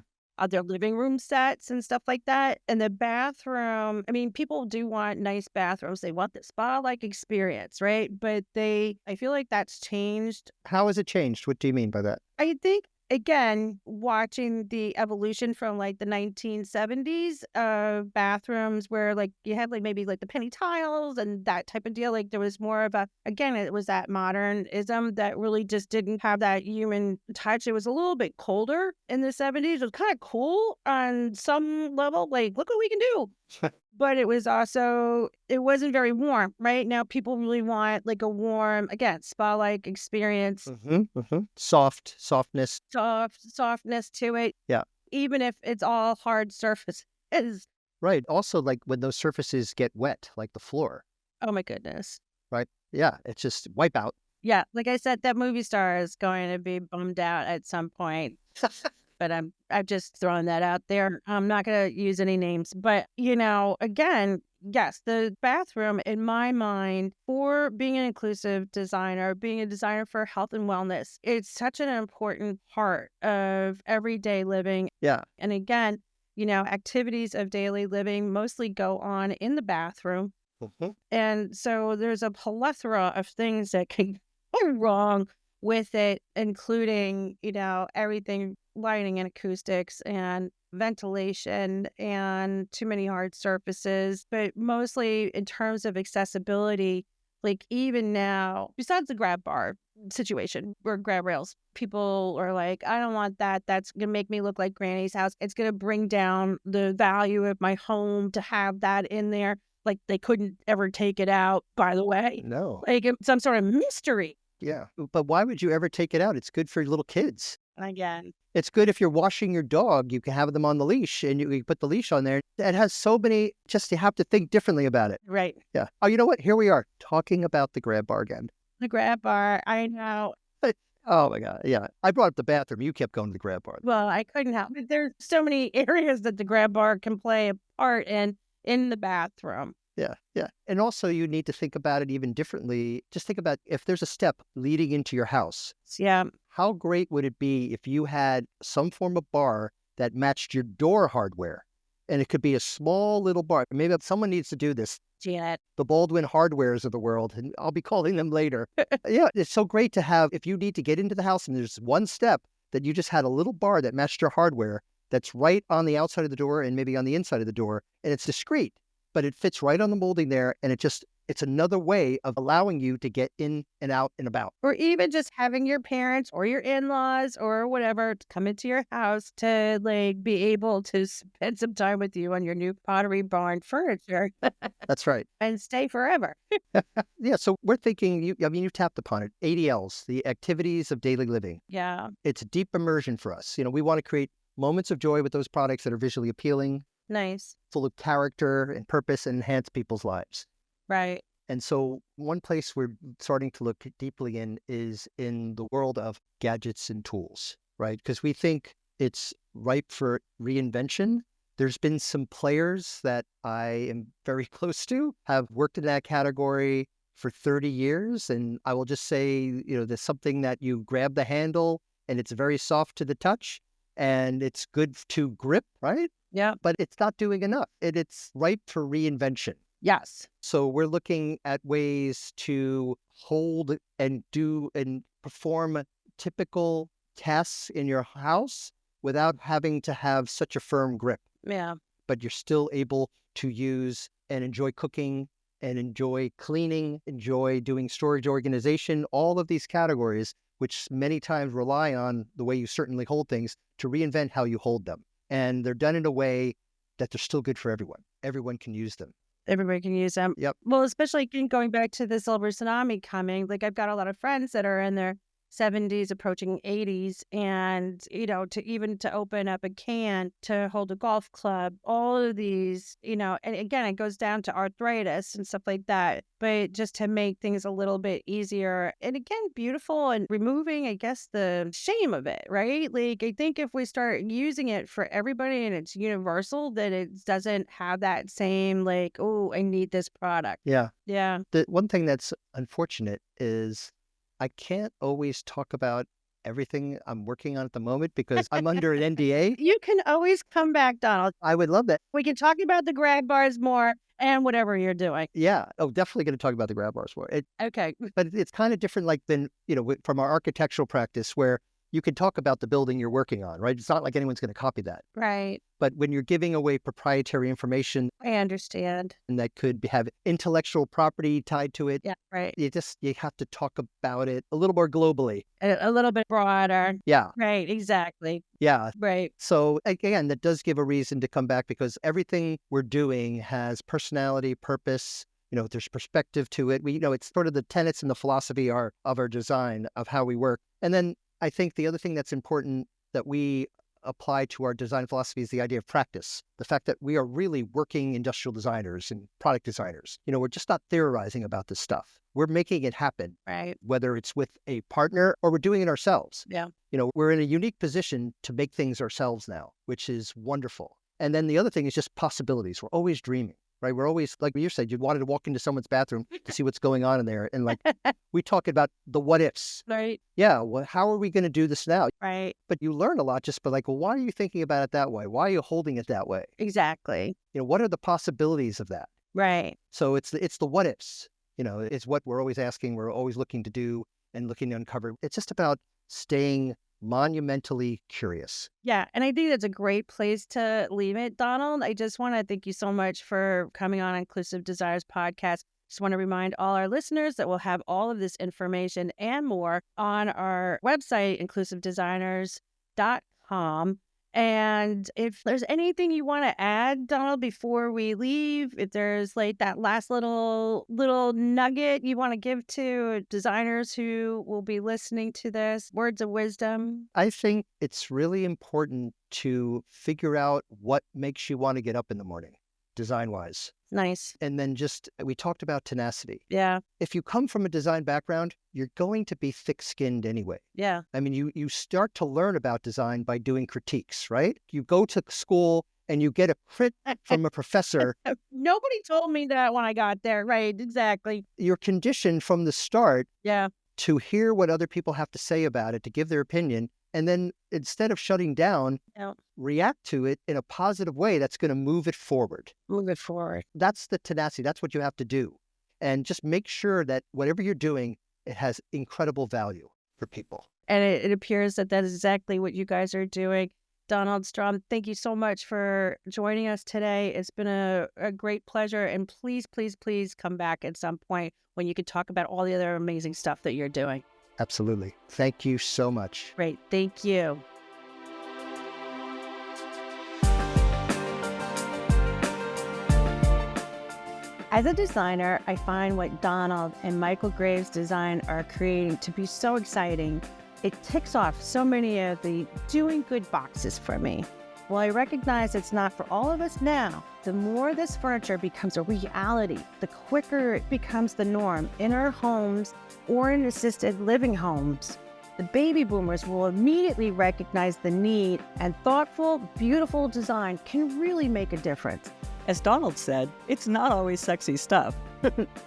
S1: Their living room sets and stuff like that. And the bathroom, people do want nice bathrooms. They want the spa-like experience, right? But I feel like that's changed.
S3: How has it changed? What do you mean by that?
S1: I think, again, watching the evolution from like the 1970s of bathrooms where like you had like maybe like the penny tiles and that type of deal. Like there was more of it was that modernism that really just didn't have that human touch. It was a little bit colder in the 70s. It was kind of cool on some level. Like, look what we can do. But it wasn't very warm, right? Now people really want like a warm, again, spa-like experience.
S3: Softness.
S1: Softness to it.
S3: Yeah.
S1: Even if it's all hard surfaces.
S3: Right. Also, like when those surfaces get wet, like the floor.
S1: Oh my goodness.
S3: Right. Yeah. It's just wipe out.
S1: Yeah. Like I said, that movie star is going to be bummed out at some point. But I'm just throwing that out there. I'm not going to use any names. But, again, yes, the bathroom, in my mind, for being an inclusive designer, being a designer for health and wellness, it's such an important part of everyday living.
S3: Yeah.
S1: And again, activities of daily living mostly go on in the bathroom.
S3: Mm-hmm.
S1: And so there's a plethora of things that can go wrong with it, including, everything, lighting and acoustics and ventilation and too many hard surfaces. But mostly in terms of accessibility, like even now, besides the grab bar situation or grab rails, people are like, I don't want that. That's going to make me look like Granny's house. It's going to bring down the value of my home to have that in there. Like they couldn't ever take it out, by the way.
S3: No.
S1: Like some sort of mystery.
S3: Yeah. But why would you ever take it out? It's good for little kids.
S1: Again.
S3: It's good if you're washing your dog, you can have them on the leash and you put the leash on there. It has so many, just you have to think differently about it.
S1: Right.
S3: Yeah. Oh, you know what? Here we are talking about the grab bar again.
S1: The grab bar. I know.
S3: Oh my God. Yeah. I brought up the bathroom. You kept going to the grab bar.
S1: Well, I couldn't help it. There's so many areas that the grab bar can play a part in the bathroom.
S3: Yeah, yeah. And also, you need to think about it even differently. Just think about if there's a step leading into your house,
S1: Yeah.
S3: how great would it be if you had some form of bar that matched your door hardware? And it could be a small little bar. Maybe someone needs to do this.
S1: Janet.
S3: The Baldwin Hardwares of the world, and I'll be calling them later. Yeah, it's so great to have, if you need to get into the house and there's one step that you just had a little bar that matched your hardware that's right on the outside of the door and maybe on the inside of the door, and it's discreet, but it fits right on the molding there, and it's another way of allowing you to get in and out and about.
S1: Or even just having your parents or your in-laws or whatever to come into your house to like be able to spend some time with you on your new Pottery Barn furniture
S3: That's right.
S1: and stay forever.
S3: Yeah, so we're thinking, you tapped upon it, ADLs, the activities of daily living.
S1: Yeah.
S3: It's deep immersion for us. We want to create moments of joy with those products that are visually appealing,
S1: Nice.
S3: full of character and purpose, and enhance people's lives.
S1: Right.
S3: And so one place we're starting to look deeply in is in the world of gadgets and tools, right? Because we think it's ripe for reinvention. There's been some players that I am very close to, have worked in that category for 30 years. And I will just say, there's something that you grab the handle and it's very soft to the touch and it's good to grip, right?
S1: Yeah.
S3: But it's not doing enough. It's ripe for reinvention.
S1: Yes.
S3: So we're looking at ways to hold and do and perform typical tasks in your house without having to have such a firm grip.
S1: Yeah.
S3: But you're still able to use and enjoy cooking and enjoy cleaning, enjoy doing storage organization, all of these categories, which many times rely on the way you certainly hold things to reinvent how you hold them. And they're done in a way that they're still good for everyone. Everyone can use them.
S1: Everybody can use them.
S3: Yep.
S1: Well, especially going back to the silver tsunami coming, like I've got a lot of friends that are in their 70s, approaching 80s, and to open up a can, to hold a golf club, all of these, and again, it goes down to arthritis and stuff like that, but just to make things a little bit easier and again, beautiful and removing, I guess, the shame of it, right? Like, I think if we start using it for everybody and it's universal, that it doesn't have that same like, oh, I need this product.
S3: Yeah.
S1: Yeah.
S3: The one thing that's unfortunate is I can't always talk about everything I'm working on at the moment because I'm under an NDA.
S1: You can always come back, Donald.
S3: I would love that.
S1: We can talk about the grab bars more and whatever you're doing.
S3: Yeah. Oh, definitely going to talk about the grab bars more.
S1: Okay.
S3: But it's kind of different than, from our architectural practice where you can talk about the building you're working on, right? It's not like anyone's going to copy that.
S1: Right.
S3: But when you're giving away proprietary information
S1: I understand.
S3: and that could have intellectual property tied to it,
S1: Yeah. Right.
S3: you have to talk about it a little more globally.
S1: A little bit broader.
S3: Yeah.
S1: Right. Exactly.
S3: Yeah.
S1: Right.
S3: So again, that does give a reason to come back because everything we're doing has personality, purpose. There's perspective to it. It's sort of the tenets and the philosophy of our design, of how we work. And then I think the other thing that's important that we apply to our design philosophy is the idea of practice. The fact that we are really working industrial designers and product designers. We're just not theorizing about this stuff. We're making it happen.
S1: Right.
S3: Whether it's with a partner or we're doing it ourselves.
S1: Yeah.
S3: We're in a unique position to make things ourselves now, which is wonderful. And then the other thing is just possibilities. We're always dreaming. Right. We're always, like you said, you wanted to walk into someone's bathroom to see what's going on in there. And we talk about the what ifs.
S1: Right.
S3: Yeah. Well, how are we going to do this now?
S1: Right.
S3: But you learn a lot just by well, why are you thinking about it that way? Why are you holding it that way?
S1: Exactly.
S3: What are the possibilities of that?
S1: Right.
S3: So it's the what ifs, it's what we're always asking. We're always looking to do and looking to uncover. It's just about staying monumentally curious.
S1: Yeah. And I think that's a great place to leave it, Donald. I just want to thank you so much for coming on Inclusive Desires podcast. Just want to remind all our listeners that we'll have all of this information and more on our website, inclusivedesigners.com. And if there's anything you want to add, Donald, before we leave, if there's like that last little nugget you want to give to designers who will be listening to this, words of wisdom.
S3: I think it's really important to figure out what makes you want to get up in the morning, design-wise.
S1: Nice.
S3: And then we talked about tenacity.
S1: Yeah.
S3: If you come from a design background, you're going to be thick-skinned anyway.
S1: Yeah.
S3: I mean, you start to learn about design by doing critiques, right? You go to school and you get a print from a professor,
S1: Nobody told me that when I got there. Right, exactly.
S3: you're conditioned from the start
S1: Yeah.
S3: to hear what other people have to say about it, to give their opinion. And then instead of shutting down,
S1: Yeah.
S3: react to it in a positive way that's going to move it forward.
S1: Move it forward.
S3: That's the tenacity. That's what you have to do. And just make sure that whatever you're doing, it has incredible value for people.
S1: And it appears that that is exactly what you guys are doing. Donald Strum, thank you so much for joining us today. It's been a great pleasure. And please, please, please come back at some point when you can talk about all the other amazing stuff that you're doing.
S3: Absolutely. Thank you so much.
S1: Great. Thank you. As a designer, I find what Donald and Michael Graves' design are creating to be so exciting. It ticks off so many of the doing good boxes for me. While I recognize it's not for all of us now, the more this furniture becomes a reality, the quicker it becomes the norm in our homes or in assisted living homes. The baby boomers will immediately recognize the need, and thoughtful, beautiful design can really make a difference.
S2: As Donald said, it's not always sexy stuff,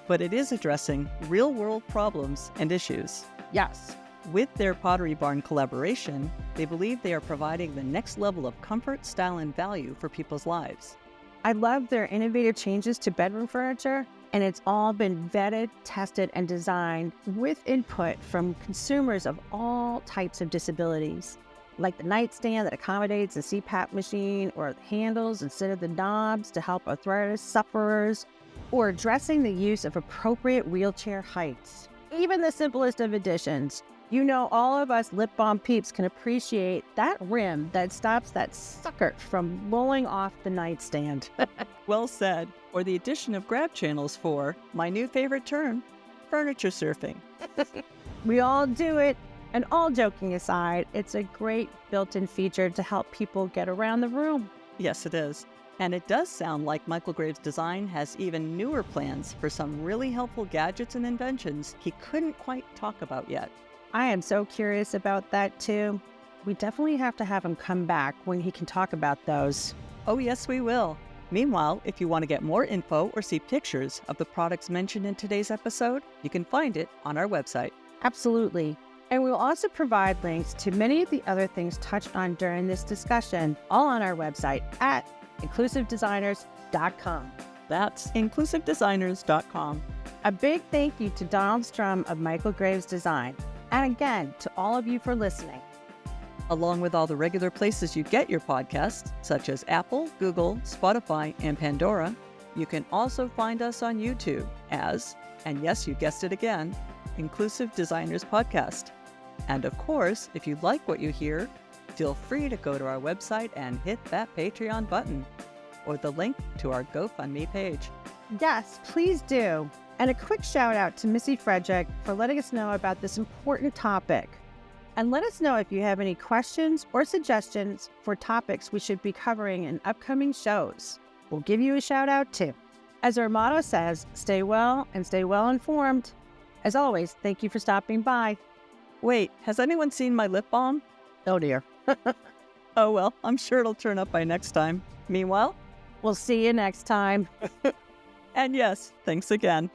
S2: but it is addressing real-world problems and issues.
S1: Yes.
S2: With their Pottery Barn collaboration, they believe they are providing the next level of comfort, style, and value for people's lives.
S1: I love their innovative changes to bedroom furniture, and it's all been vetted, tested, and designed with input from consumers of all types of disabilities, like the nightstand that accommodates a CPAP machine, or the handles instead of the knobs to help arthritis sufferers, or addressing the use of appropriate wheelchair heights. Even the simplest of additions. You know, all of us lip balm peeps can appreciate that rim that stops that sucker from rolling off the nightstand.
S2: Well said. Or the addition of grab channels for, my new favorite term, furniture surfing.
S1: We all do it. And all joking aside, it's a great built-in feature to help people get around the room.
S2: Yes, it is. And it does sound like Michael Graves' design has even newer plans for some really helpful gadgets and inventions he couldn't quite talk about yet.
S1: I am so curious about that too. We definitely have to have him come back when he can talk about those.
S2: Oh yes, we will. Meanwhile, if you want to get more info or see pictures of the products mentioned in today's episode, you can find it on our website.
S1: Absolutely. And we'll also provide links to many of the other things touched on during this discussion, all on our website at inclusivedesigners.com.
S2: That's inclusivedesigners.com.
S1: A big thank you to Donald Strum of Michael Graves Design. And again, to all of you for listening.
S2: Along with all the regular places you get your podcasts, such as Apple, Google, Spotify, and Pandora, you can also find us on YouTube as, and yes, you guessed it again, Inclusive Designers Podcast. And of course, if you like what you hear, feel free to go to our website and hit that Patreon button, or the link to our GoFundMe page.
S1: Yes, please do. And a quick shout out to Missy Frederick for letting us know about this important topic. And let us know if you have any questions or suggestions for topics we should be covering in upcoming shows. We'll give you a shout out too. As our motto says, stay well and stay well informed. As always, thank you for stopping by.
S2: Wait, has anyone seen my lip balm?
S1: Oh dear.
S2: Oh well, I'm sure it'll turn up by next time. Meanwhile,
S1: We'll see you next time.
S2: and yes, thanks again.